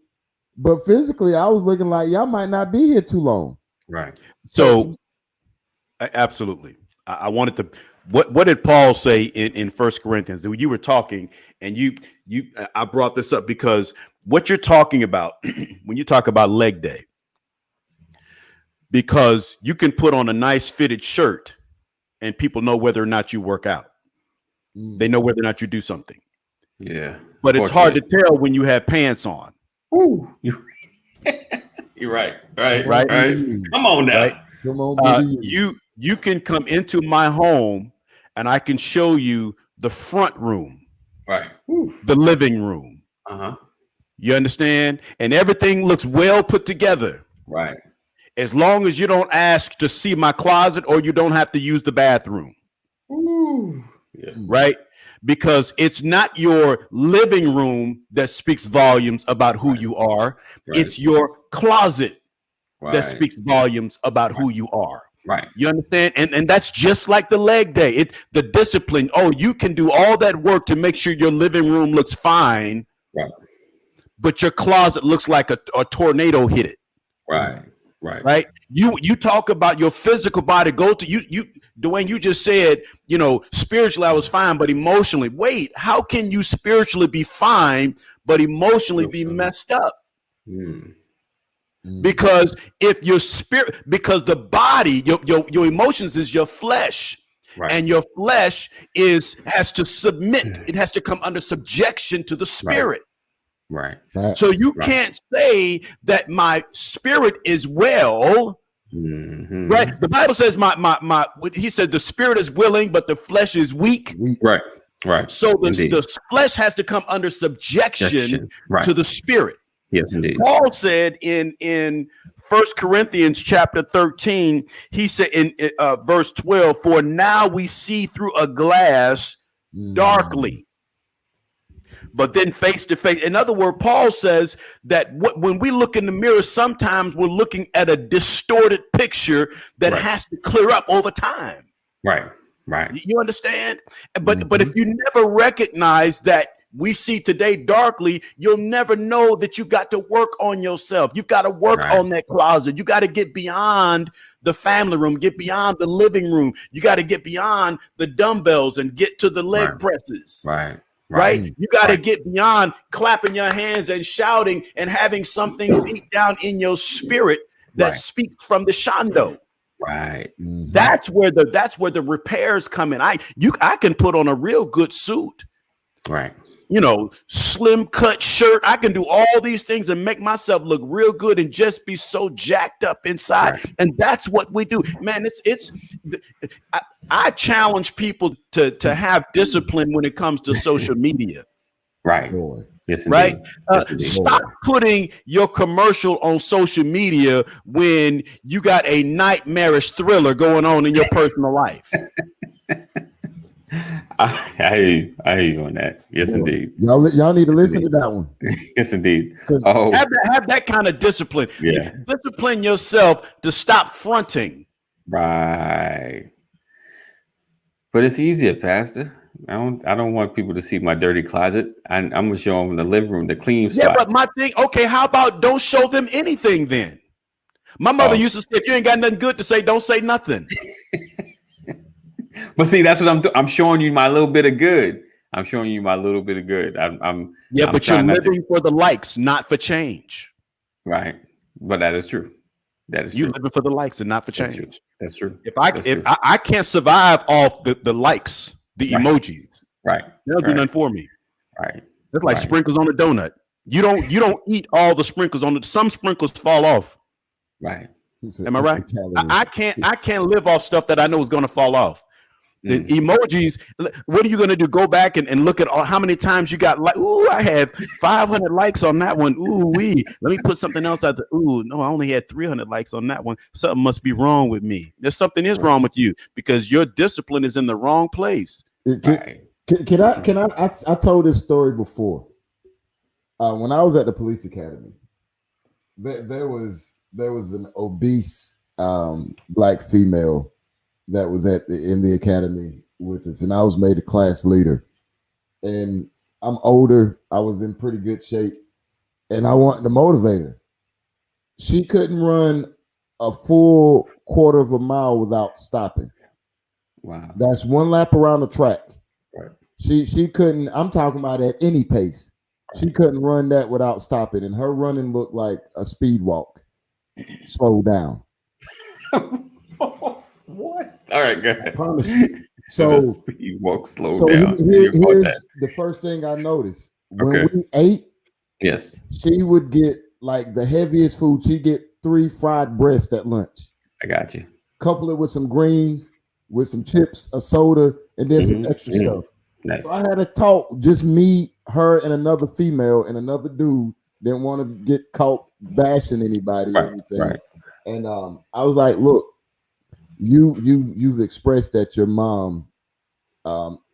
but physically, I was looking like y'all might not be here too long. Right. So, absolutely. I wanted to What did Paul say in 1 Corinthians? You were talking, and I brought this up because what you're talking about when you talk about leg day, because you can put on a nice fitted shirt and people know whether or not you work out. They know whether or not you do something. Yeah. But it's hard to tell when you have pants on. Ooh. You're right. Right. Come on now. Right? Come on, you can come into my home and I can show you the front room. Right. The living room. Uh-huh. You understand? And everything looks well put together. Right. As long as you don't ask to see my closet or you don't have to use the bathroom. Ooh. Yeah. Right? Because it's not your living room that speaks volumes about who you are. Right. It's your closet that speaks volumes about who you are. Right. You understand? And that's just like the leg day. The discipline. Oh, you can do all that work to make sure your living room looks fine. Right. But your closet looks like a tornado hit it. Right. You talk about your physical body. Go to you, Dwayne. You just said, spiritually I was fine, but emotionally, wait, how can you spiritually be fine but emotionally be messed up? Because if your spirit, because the body, your emotions is your flesh, and your flesh has to submit. It has to come under subjection to the spirit. Right. So you can't say that my spirit is well. Right. The Bible says he said the spirit is willing, but the flesh is weak. Right. So the flesh has to come under subjection to the spirit. Yes, indeed. Paul said in 1 Corinthians chapter 13, he said in verse 12, for now we see through a glass darkly, but then face to face. In other words, Paul says that when we look in the mirror, sometimes we're looking at a distorted picture that has to clear up over time. Right. You understand? But if you never recognize that we see today darkly, you'll never know that you got to work on yourself. You've got to work on that closet. You got to get beyond the family room, get beyond the living room. You got to get beyond the dumbbells and get to the leg presses. Right? You got to get beyond clapping your hands and shouting and having something deep down in your spirit that speaks from the shando. Right. That's where the repairs come in. I can put on a real good suit. Right. Slim cut shirt. I can do all these things and make myself look real good and just be so jacked up inside. And that's what we do, man. I challenge people to have discipline when it comes to social media. Right. Yes, right. Stop putting your commercial on social media when you got a nightmarish thriller going on in your personal life. I hear you on that. Yes, indeed. Y'all need to listen to that one. Yes, indeed. Have that kind of discipline. Yeah. Discipline yourself to stop fronting. Right. But it's easier, Pastor. I don't want people to see my dirty closet. I'm gonna show them the living room, the clean spots. Yeah, but my thing. Okay, how about don't show them anything then? My mother used to say, if you ain't got nothing good to say, don't say nothing. But see, that's what I'm doing. I'm showing you my little bit of good. But you're living for the likes, not for change. Right. But that is true. You living for the likes and not for change. That's true. If I can't survive off the likes, the emojis, they'll do nothing for me. Right. It's like sprinkles on a donut. You don't eat all the sprinkles on it. Some sprinkles fall off. Right. Am I right? I can't live off stuff that I know is going to fall off. The emojis, what are you going to do? Go back and look at how many times you got like, ooh, I have 500 likes on that one. Ooh, let me put something else out there. Ooh, no, I only had 300 likes on that one. Something must be wrong with me. There's something is wrong with you because your discipline is in the wrong place. Can I told this story before. When I was at the police academy, there was an obese black female that was in the academy with us, and I was made a class leader. And I'm older, I was in pretty good shape, and I wanted to motivate her. She couldn't run a full quarter of a mile without stopping. Wow. That's one lap around the track. Right. She couldn't. I'm talking about at any pace. She couldn't run that without stopping, and her running looked like a speed walk. Slow down. What? All right, go ahead. I promise you. So you walk slow so down. here's the first thing I noticed. When we ate, yes, she would get like the heaviest food. She'd get 3 fried breasts at lunch. I got you. Couple it with some greens, with some chips, a soda, and then some extra stuff. Nice. So I had a talk, just me, her, and another female, and another dude. Didn't want to get caught bashing anybody or anything. Right. And I was like, look, you've expressed that your mom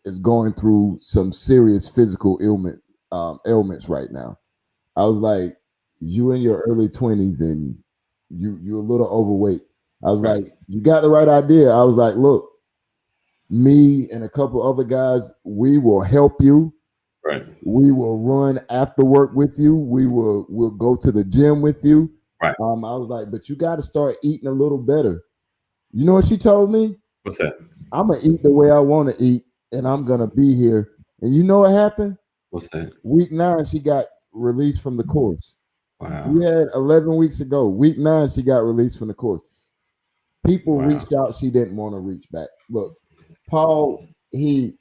is going through some serious physical ailments right now. I was like, you in your early 20s and you're a little overweight. I was like, you got the right idea. I was like, look, me and a couple other guys, we will help you. Right. We will run after work with you. We'll go to the gym with you. Right. I was like, but you got to start eating a little better. You know what she told me? What's that? I'm gonna eat the way I want to eat, and I'm gonna be here. And you know what happened? What's that? Week 9, she got released from the course. Wow. We had 11 weeks ago. Week 9, she got released from the course. People reached out. She didn't want to reach back. Look, Paul, he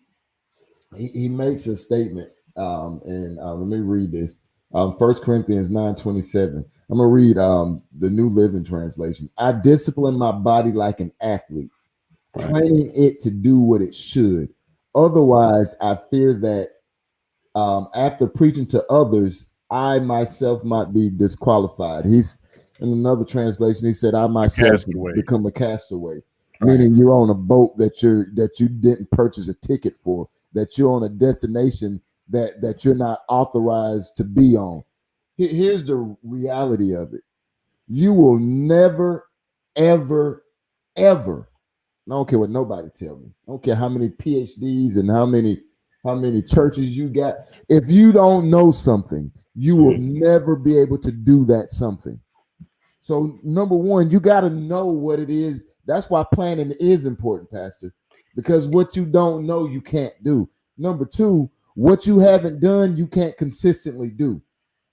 makes a statement, and let me read this. 1 Corinthians 9:27. I'm gonna read the New Living Translation. I discipline my body like an athlete, training it to do what it should. Otherwise, I fear that after preaching to others, I myself might be disqualified. He's in another translation. He said, I myself become a castaway. Meaning you're on a boat that you didn't purchase a ticket for, that you're on a destination that you're not authorized to be on. Here's the reality of it. You will never, ever, ever, I don't care what nobody tell me. I don't care how many PhDs and how many churches you got. If you don't know something, you will never be able to do that something. So number one, you got to know what it is. That's why planning is important, Pastor, because what you don't know, you can't do. Number two, what you haven't done, you can't consistently do.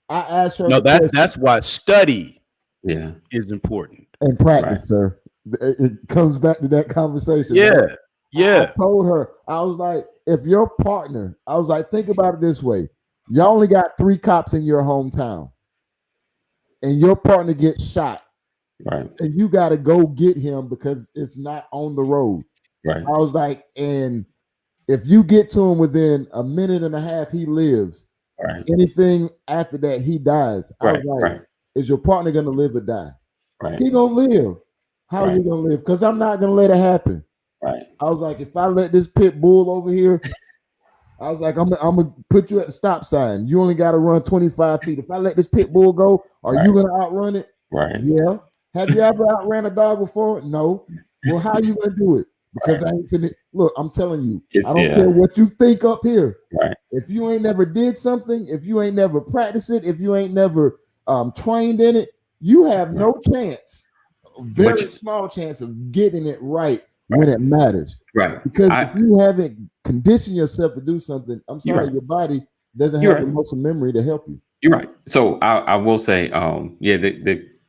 I asked her. No, that's why study is important. And practice, sir. It comes back to that conversation. Yeah. Right? Yeah. I told her, I was like, if your partner, I was like, think about it this way. You only got 3 cops in your hometown and your partner gets shot. Right. And you got to go get him because it's not on the road. Right. I was like, and if you get to him within a minute and a half, he lives. Right. Anything after that, he dies. I was like, is your partner going to live or die? Right. He going to live. How is he going to live? Because I'm not going to let it happen. Right. I was like, if I let this pit bull over here, I was like, I'm going to put you at the stop sign. You only got to run 25 feet. If I let this pit bull go, are you going to outrun it? Right. Yeah. Have you ever outran a dog before? No. Well, how are you going to do it? Because I ain't finna. Look, I'm telling you, I don't care what you think up here. Right. If you ain't never did something, if you ain't never practiced it, if you ain't never trained in it, you have no chance, very small chance of getting it right when it matters. Right. Because if you haven't conditioned yourself to do something, I'm sorry, your body doesn't have the muscle memory to help you. You're right. So I will say,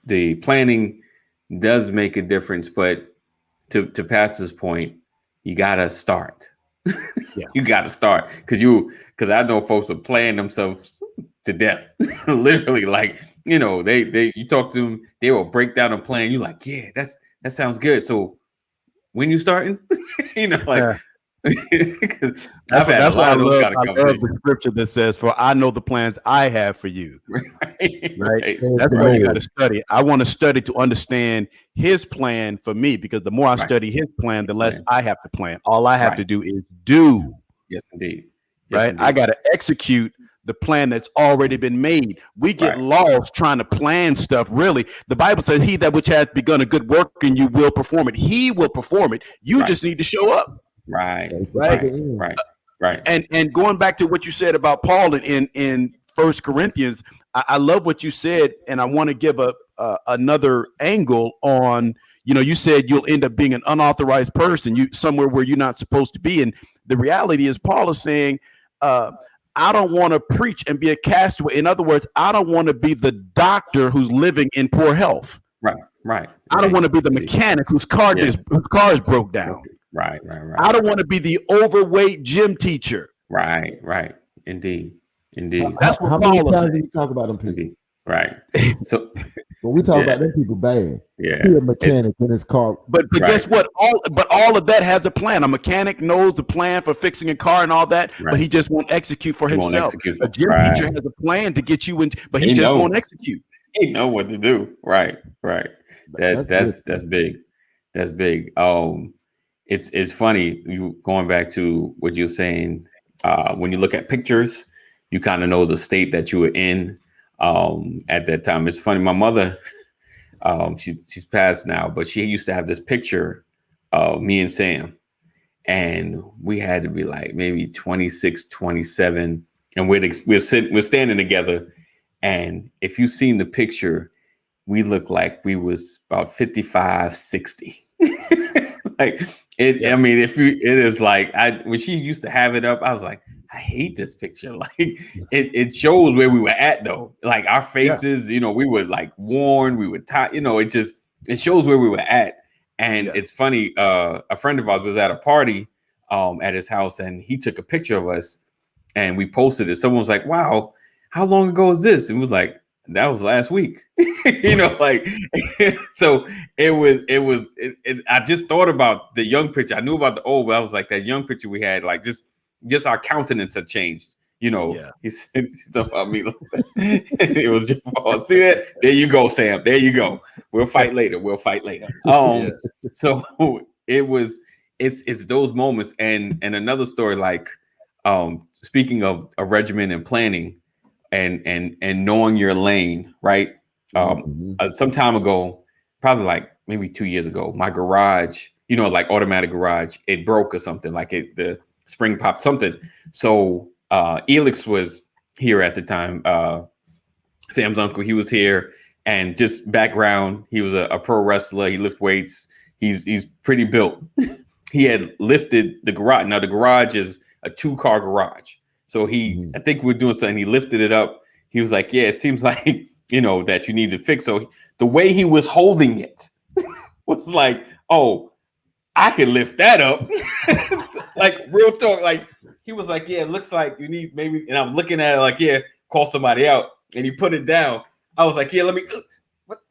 the planning does make a difference, but to Pastor's point, you gotta start. You gotta start because I know folks would plan themselves to death. Literally, like, you know, they you talk to them, they will break down a plan. You're like, yeah, that sounds good. So when you starting? You know, like that's why I love the scripture that says, "For I know the plans I have for you." Right? That's why you got to study. I want to study to understand His plan for me, because the more I study His plan, the less I have to plan. All I have to do is do. Yes, indeed. Right? I got to execute the plan that's already been made. We get lost trying to plan stuff. Really, the Bible says, "He that which hath begun a good work in you will perform it." He will perform it. You just need to show up. Right. And going back to what you said about Paul in 1 Corinthians, I love what you said, and I want to give another angle on, you said you'll end up being an unauthorized person, somewhere where you're not supposed to be. And the reality is, Paul is saying, I don't want to preach and be a castaway. In other words, I don't want to be the doctor who's living in poor health. Right. I don't want to be the mechanic whose car is broke down. Right. I don't want to be the overweight gym teacher. Right. Indeed. That's what Paul is saying. We talk about them people. Indeed. Right. So when we talk about them people bad. Yeah. He a mechanic in his car. But guess what? All of that has a plan. A mechanic knows the plan for fixing a car and all that, but he just won't exexecute for himself. A gym teacher has a plan to get you in, but he just won't execute. He know what to do. Right. That's big. That's big. It's funny, you going back to what you're saying. When you look at pictures, you kind of know the state that you were in at that time. It's funny. My mother, she's passed now, but she used to have this picture of me and Sam, and we had to be like maybe 26, 27, and we're standing together. And if you've seen the picture, we look like we was about 55, 60. Like it. Yeah. I mean, it is like when she used to have it up, I was like, I hate this picture. Like it shows where we were at though. Like our faces, we were like worn, we were tired. It shows where we were at. And it's funny. A friend of ours was at a party at his house, and he took a picture of us, and we posted it. Someone was like, "Wow, how long ago is this?" And we was like, that was last week. So I just thought about the young picture. I knew about the old, but I was like, that young picture we had, like just our countenance had changed. He said stuff about me. It was your fault. See that? There you go, Sam. There you go. We'll fight later. So it's those moments. And another story, like speaking of a regimen and planning, and knowing your lane, right? Some time ago, probably like maybe 2 years ago, my garage, like automatic garage, it broke or something, like the spring popped something. So Elix was here at the time. Sam's uncle, he was here, and just background, he was a pro wrestler. He lifts weights. He's pretty built. He had lifted the garage. Now the garage is a 2-car garage. So I think we're doing something. He lifted it up. He was like, yeah, it seems like, that you need to fix. So the way he was holding it was like, oh, I can lift that up. Like real talk. Like he was like, yeah, it looks like you need maybe. And I'm looking at it like, yeah, call somebody out. And he put it down. I was like, yeah, let me. What?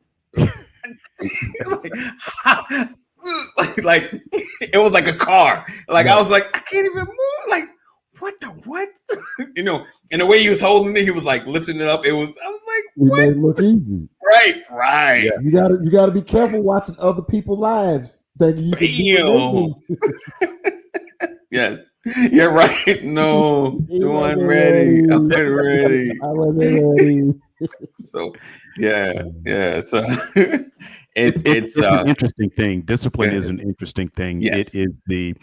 like it was like a car. Like I was like, I can't even move. Like, what? And the way he was holding it, he was like lifting it up. I was like, what? Made it look easy. Right. Yeah. You gotta be careful watching other people's lives. Thinking you can do Yes, you're right. No, I wasn't ready. I wasn't ready. So yeah. So it's an interesting thing. Discipline is an interesting thing. Yes. It is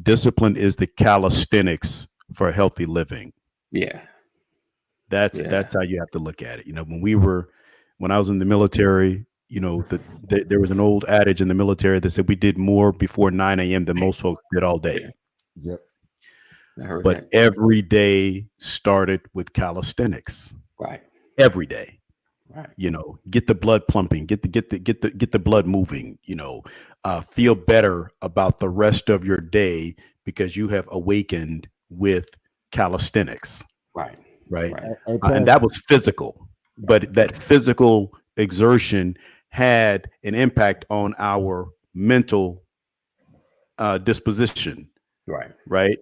discipline is the calisthenics for healthy living. Yeah. That's how you have to look at it. When I was in the military, there was an old adage in the military that said we did more before 9 a.m. than most folks did all day. Yep. But every day started with calisthenics. Right. Every day. Right. Get the blood pumping, get the blood moving, feel better about the rest of your day because you have awakened with calisthenics. Right. And that was physical, but that physical exertion had an impact on our mental disposition. Right.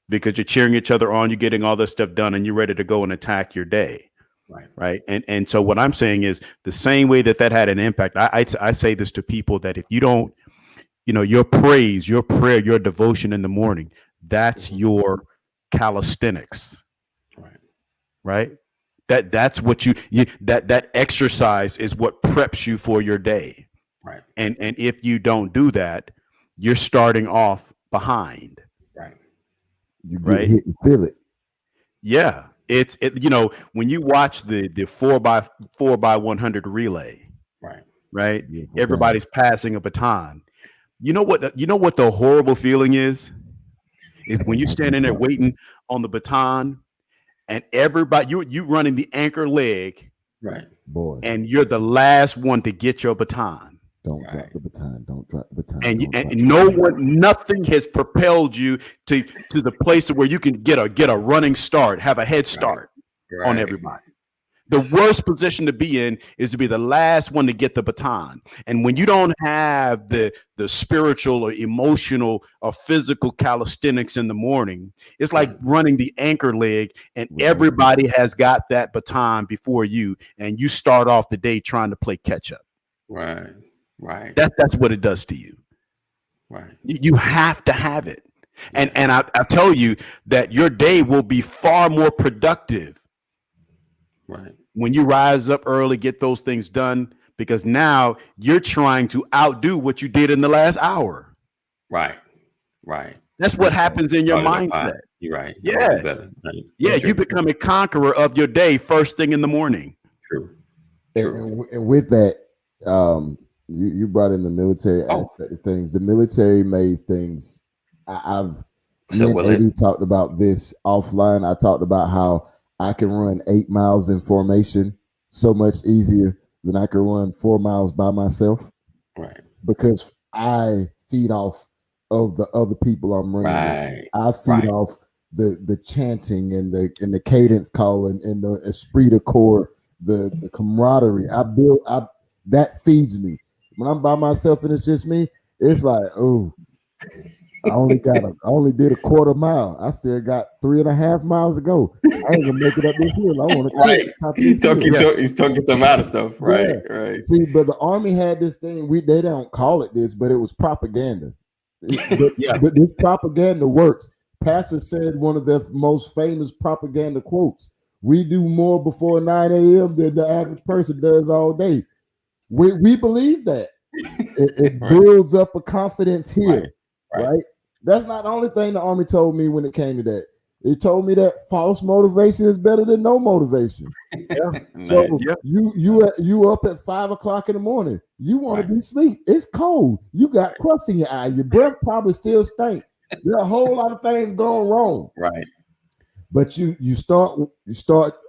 Because you're cheering each other on, you're getting all this stuff done, and you're ready to go and attack your day. Right. And so what I'm saying is the same way that had an impact. I say this to people that if you don't, your praise, your prayer, your devotion in the morning, that's your calisthenics. Right. That's what that exercise is what preps you for your day. Right. And if you don't do that, you're starting off behind. Right. You get hit and feel it. Yeah. When you watch the 4x100 relay, right, right? Everybody's passing a baton. You know what the horrible feeling is when you're standing there waiting on the baton and everybody you running the anchor leg, right, boy, and you're the last one to get your baton. Don't drop the baton. Don't drop the baton. And nothing has propelled you to the place where you can get a running start, have a head start on everybody. The worst position to be in is to be the last one to get the baton. And when you don't have the spiritual or emotional or physical calisthenics in the morning, it's like running the anchor leg and everybody has got that baton before you. And you start off the day trying to play catch up. Right. Right. That's what it does to you. Right. You have to have it. And I tell you that your day will be far more productive. Right. When you rise up early, get those things done, because now you're trying to outdo what you did in the last hour. Right. Right. That's what happens in your mindset. You're right. Yeah. Right. Yeah. You become a conqueror of your day first thing in the morning. True. And with that, you brought in the military aspect of things. The military made things. Me and AD talked about this offline. I talked about how I can run 8 miles in formation so much easier than I can run 4 miles by myself. Right. Because I feed off of the other people I'm running with. I feed off the chanting and the cadence calling and the esprit de corps, the camaraderie. That feeds me. When I'm by myself and it's just me, it's like, oh, I only did a quarter mile. I still got 3.5 miles to go. I ain't gonna make it up this hill. I want to He's talking some out of stuff. Right. Yeah. Right. See, but the Army had this thing. They don't call it this, but it was propaganda. But this propaganda works. Pastor said one of their most famous propaganda quotes: "We do more before 9 a.m. than the average person does all day." We believe that. It builds up a confidence here, right? That's not the only thing the Army told me when it came to that. It told me that false motivation is better than no motivation. So you up at 5 o'clock in the morning. You want to be asleep. It's cold. You got crust in your eye. Your breath probably still stink. There are a whole lot of things going wrong. Right. But you start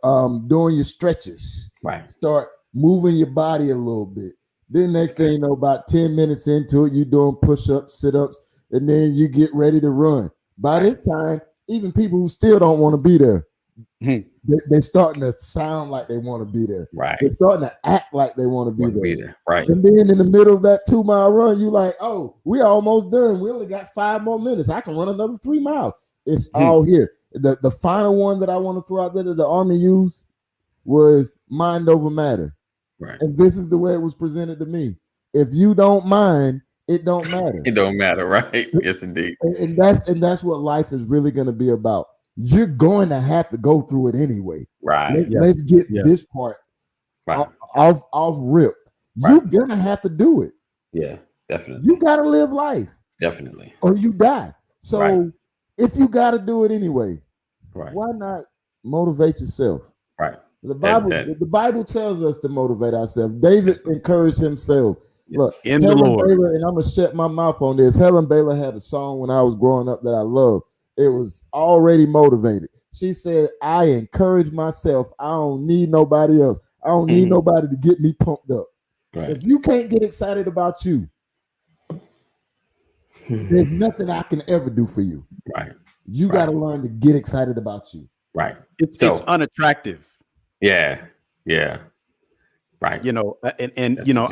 doing your stretches. Right. Start moving your body a little bit. Then next thing you know, about 10 minutes into it, you're doing push-ups, sit-ups, and then you get ready to run. By this time, even people who still don't want to be there, they're starting to sound like they want to be there. Right. They're starting to act like they want to be there. Right. And then in the middle of that 2-mile run, you like, oh, we almost done. We only got 5 more minutes. I can run another 3 miles. It's all here. The final one that I want to throw out there that the Army used was mind over matter. Right. And this is the way it was presented to me. If you don't mind, it don't matter. It don't matter, right? Yes, indeed. And that's what life is really going to be about. You're going to have to go through it anyway. Right. Let's get this part off rip. Right. You're going to have to do it. Yeah, definitely. You got to live life. Definitely. Or you die. So if you got to do it anyway, why not motivate yourself? Right. The Bible tells us to motivate ourselves. David encouraged himself. Yes. Look, in Helen the Lord. Baylor, and I'm gonna shut my mouth on this. Helen Baylor had a song when I was growing up that I loved. It was already motivated. She said, "I encourage myself. I don't need nobody else. I don't need nobody to get me pumped up. Right. If you can't get excited about you, there's nothing I can ever do for you. Right. You got to learn to get excited about you. Right. It's unattractive. Yeah. Yeah. Right. You know, and you know,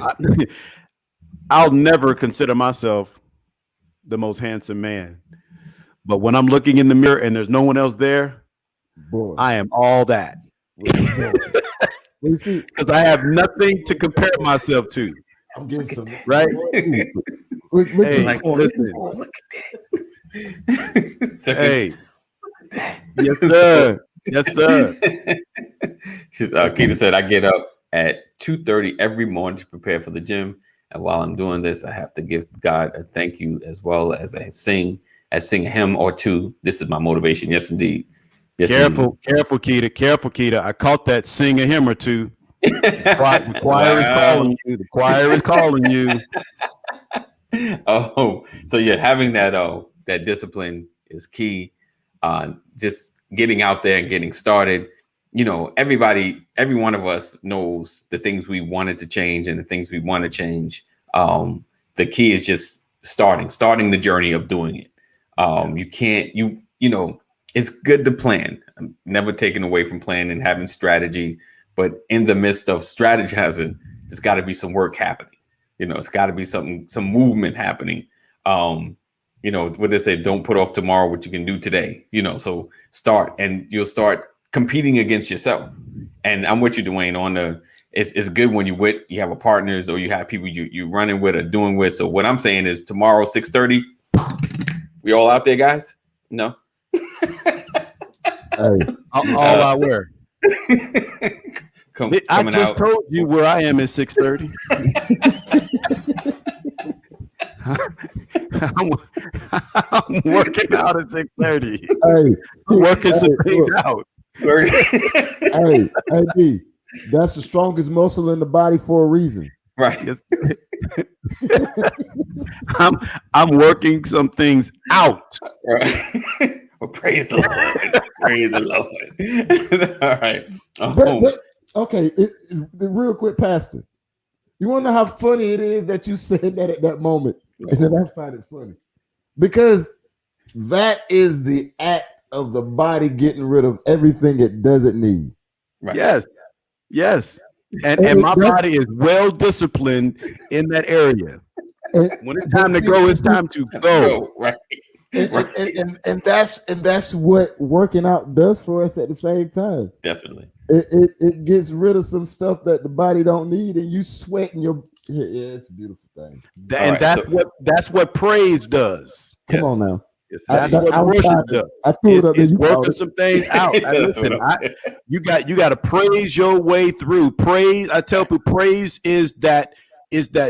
I'll never consider myself the most handsome man. But when I'm looking in the mirror and there's no one else there, boy, I am all that. Because I have nothing to compare myself to. I'm getting some right. Look hey, listen. Look at that. Hey. Yes, sir. Yes, sir. Keita said, I get up at 2:30 every morning to prepare for the gym. And while I'm doing this, I have to give God a thank you as well as I sing a hymn or two. This is my motivation. Yes, indeed. Yes, careful, Keita. Careful, Keita. I caught that sing a hymn or two. The choir is calling you. The choir is calling you. Oh, so yeah, having that discipline is key. Just getting out there and getting started. Every one of us knows the things we wanted to change and the things we want to change. The key is just starting the journey of doing it. It's good to plan. I'm never taken away from planning and having strategy, but in the midst of strategizing, there's got to be some work happening. It's got to be some movement happening. What they say, don't put off tomorrow what you can do today. So start, and you'll start competing against yourself. And I'm with you, Dwayne. It's good when you have a partners or you have people you running with or doing with. So what I'm saying is tomorrow 6:30, we all out there, guys. No. Hey, all out where? I just told you where I am at 6:30. I'm working out at 6:30. Hey, working some things out. Hey, D, that's the strongest muscle in the body for a reason. Right. I'm working some things out. Right. Well, praise the Lord. Praise the Lord. All right. But, okay, real quick, Pastor. You want to know how funny it is that you said that at that moment? And then I find it funny. Because that is the act of the body getting rid of everything it doesn't need. Right. Yes. And my body is well disciplined in that area. When it's time to go, it's time to go. Right. And that's what working out does for us at the same time. Definitely. It gets rid of some stuff that the body don't need, and you sweat in your it's a beautiful thing. That's what praise does. Come on now. Yes, that's what worship does. I threw it up. It's working some things out. Listen, you got to praise your way through. Praise. I tell people, praise is that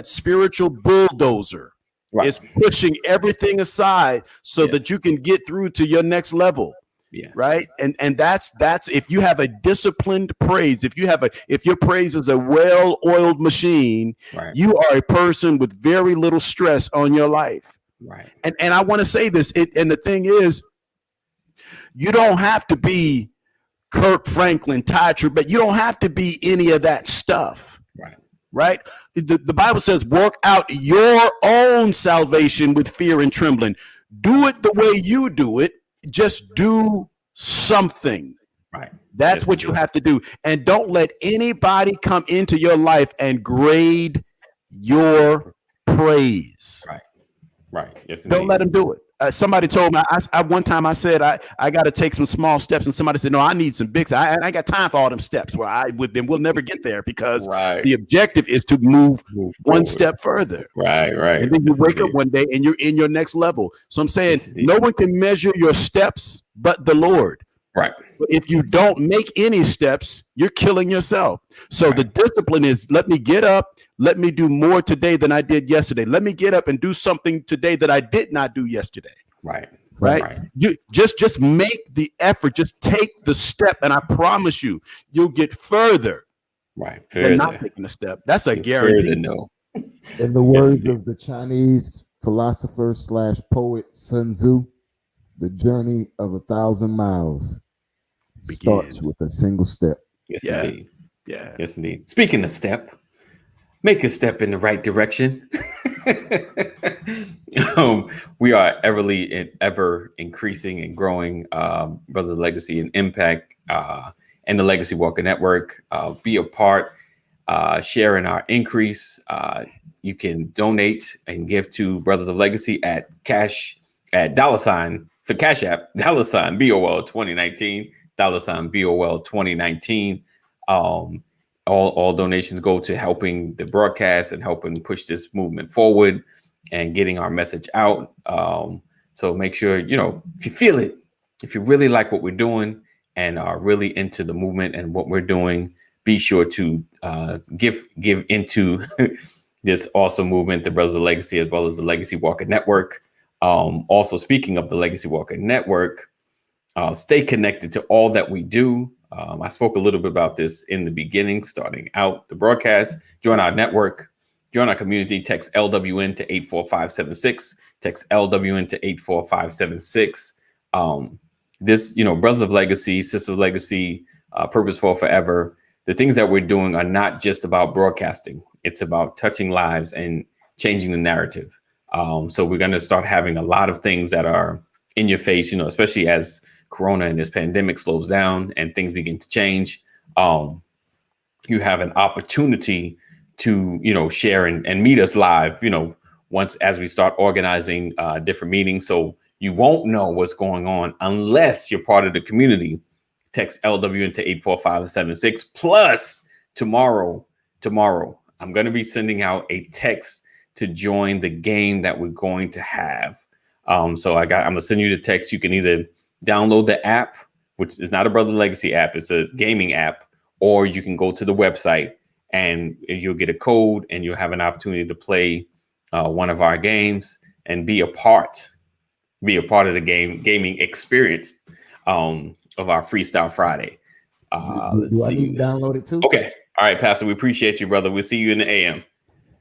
spiritual bulldozer. Right. It's pushing everything aside so that you can get through to your next level. Yes. Right. And that's if you have a disciplined praise, if your praise is a well-oiled machine, right, you are a person with very little stress on your life. Right. And I want to say this, and the thing is, you don't have to be Kirk Franklin, Ty Tribbett, you don't have to be any of that stuff. Right. Right. The Bible says, work out your own salvation with fear and trembling. Do it the way you do it. Just do something. Right. That's what you have to do. And don't let anybody come into your life and grade your praise. Right. Right. Yes. Don't let them do it. Somebody told me, I one time I said, I got to take some small steps. And somebody said, no, I need some big. I ain't got time for all them steps. Well, we'll never get there because the objective is to move one step further. Right. And then you wake up one day and you're in your next level. So I'm saying no one can measure your steps but the Lord. Right. But if you don't make any steps, you're killing yourself. So the discipline is, let me get up. Let me do more today than I did yesterday. Let me get up and do something today that I did not do yesterday. Right. You just make the effort. Just take the step, and I promise you'll get further. Right. Than not taking a step. That's a guarantee. No. In the words of the Chinese philosopher / poet Sun Tzu, the journey of 1,000 miles starts with a single step. Yes, indeed. Yeah. Yes, indeed. Speaking of step, make a step in the right direction. We are ever increasing and growing Brothers of Legacy and Impact and the Legacy Walker Network. Be a part, share in our increase. You can donate and give to Brothers of Legacy at $, for Cash App, $ BOL 2019, $ BOL 2019. All donations go to helping the broadcast and helping push this movement forward and getting our message out. So make sure, if you feel it, if you really like what we're doing and are really into the movement and what we're doing, be sure to give into this awesome movement, the Brothers of Legacy, as well as the Legacy Walker Network. Also, speaking of the Legacy Walker Network, stay connected to all that we do. I spoke a little bit about this in the beginning, starting out the broadcast. Join our network, join our community. Text LWN to 84576. Text LWN to 84576. This, Brothers of Legacy, Sisters of Legacy, Purpose for Forever. The things that we're doing are not just about broadcasting. It's about touching lives and changing the narrative. So we're going to start having a lot of things that are in your face, especially as Corona and this pandemic slows down and things begin to change. You have an opportunity to, share and meet us live, once as we start organizing different meetings. So you won't know what's going on unless you're part of the community. Text LWN to 84576. Plus tomorrow, I'm going to be sending out a text to join the game that we're going to have. So I'm going to send you the text. You can either download the app, which is not a Brother Legacy app. It's a gaming app, or you can go to the website and you'll get a code and you'll have an opportunity to play one of our games and be a part of the gaming experience of our Freestyle Friday. Do I need to download it too? Okay. All right, Pastor. We appreciate you, brother. We'll see you in the AM.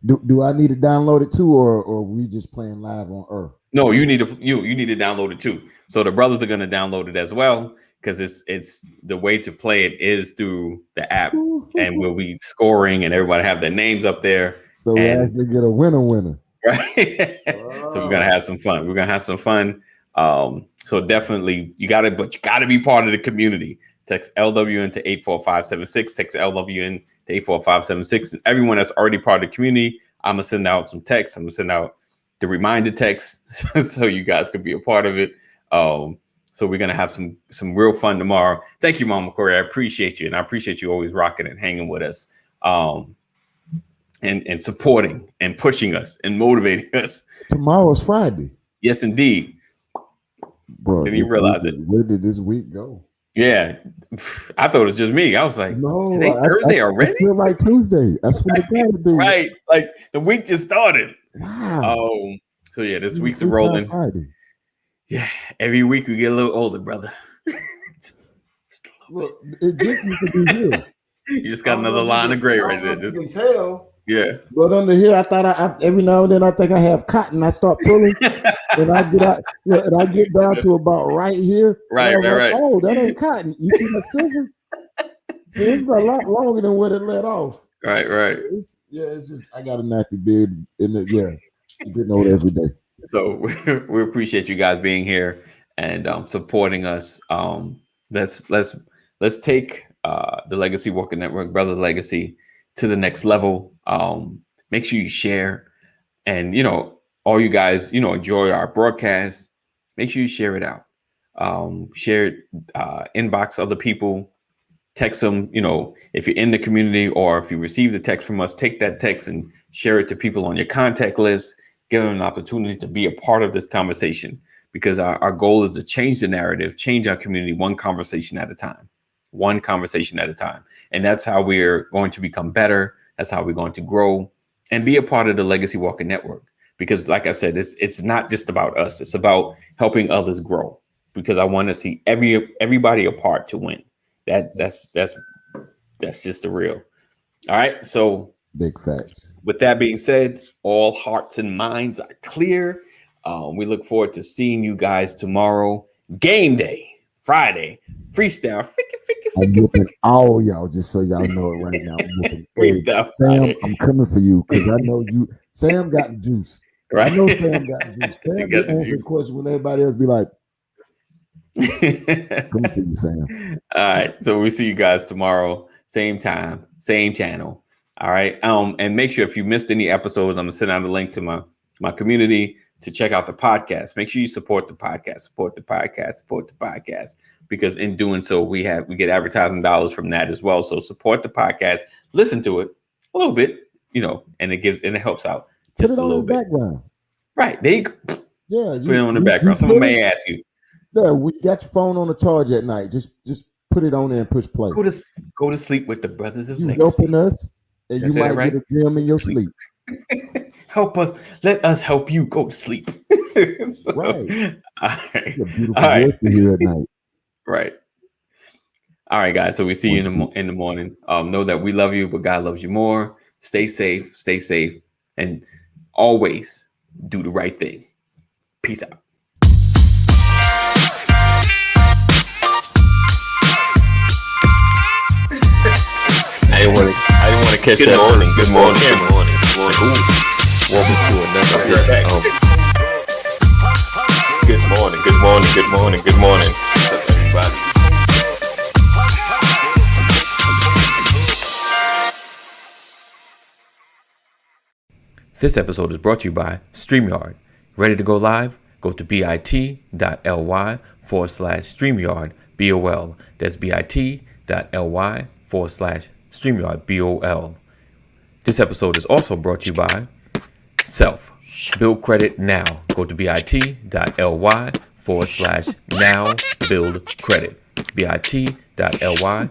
Do I need to download it too, or we just playing live on Earth? No, you need to download it too. So the brothers are going to download it as well, because it's the way to play it is through the app, and we'll be scoring and everybody have their names up there. So we actually get a winner. Right. So we're gonna have some fun. So definitely you gotta be part of the community. Text LWN to 84576. Text LWN to 84576. And everyone that's already part of the community, I'm gonna send out some texts. I'm gonna send out the reminder text so you guys can be a part of it. So we're gonna have some real fun tomorrow. Thank you, Mama Corey. I appreciate you, and I appreciate you always rocking and hanging with us. And supporting and pushing us and motivating us. Tomorrow's Friday. Yes, indeed. Bro, didn't you realize it? Where did this week go? Yeah, I thought it was just me. I was like, no, today Thursday already? I feel like Tuesday. That's what it got to be. Right, like the week just started. Wow. So yeah, this week's a rolling. Friday. Yeah, every week we get a little older, brother. Look, it just used to be here. You just got another line of gray right there. You can tell. Yeah. But under here, I thought I every now and then I think I have cotton. I start pulling, and I get out, and I get down to about right here. Right. Oh, that ain't cotton. You see that silver? See, it's a lot longer than what it let off. Right. It's just I got a nappy beard in it. Yeah, I'm getting old every day. So we appreciate you guys being here and supporting us. Let's take the Legacy Walker Network, Brother Legacy, to the next level. Make sure you share, and all you guys enjoy our broadcast. Make sure you share it out. Share it, inbox other people, text them. If you're in the community or if you receive the text from us, take that text and share it to people on your contact list. Give them an opportunity to be a part of this conversation, because our goal is to change the narrative, change our community one conversation at a time. And that's how we're going to become better. That's how we're going to grow and be a part of the Legacy Walker Network. Because like I said, it's not just about us. It's about helping others grow, because I want to see everybody a part to win. That's just the real. All right. So big facts. With that being said, all hearts and minds are clear. We look forward to seeing you guys tomorrow. Game day, Friday, freestyle. I'm whooping all y'all, just so y'all know it right now. Hey, Sam, I'm coming for you, because I know you. Sam got the juice. Right. I know Sam got the juice. Sam got answer the question when everybody else be like, coming for you, Sam. All right. So we'll see you guys tomorrow. Same time, same channel. All right. And make sure if you missed any episodes, I'm gonna send out a link to my community to check out the podcast. Make sure you support the podcast, because in doing so, we get advertising dollars from that as well. So support the podcast, listen to it a little bit, and it helps out just a little bit. Background. Right. There you go. Yeah. Put it on the background. Someone may ask you. Yeah, we got your phone on the charge at night. Just put it on there and push play. Go to sleep with the Brothers of Legacy. Helping us, and you might get a gem in your sleep. Help us. Let us help you go to sleep. Right. All right. It's a beautiful voice to hear at night. Right. All right, guys. So we see you in the morning. Know that we love you, but God loves you more. Stay safe, and always do the right thing. Peace out. I didn't want to catch that. Morning. Good morning. Welcome to another edition. Good morning. Good morning, everybody. This episode is brought to you by StreamYard. Ready to go live? Go to bit.ly/StreamYard BOL. That's bit.ly/StreamYard BOL. This episode is also brought to you by Self. Build credit now. Go to bit.ly/now build credit. bit.ly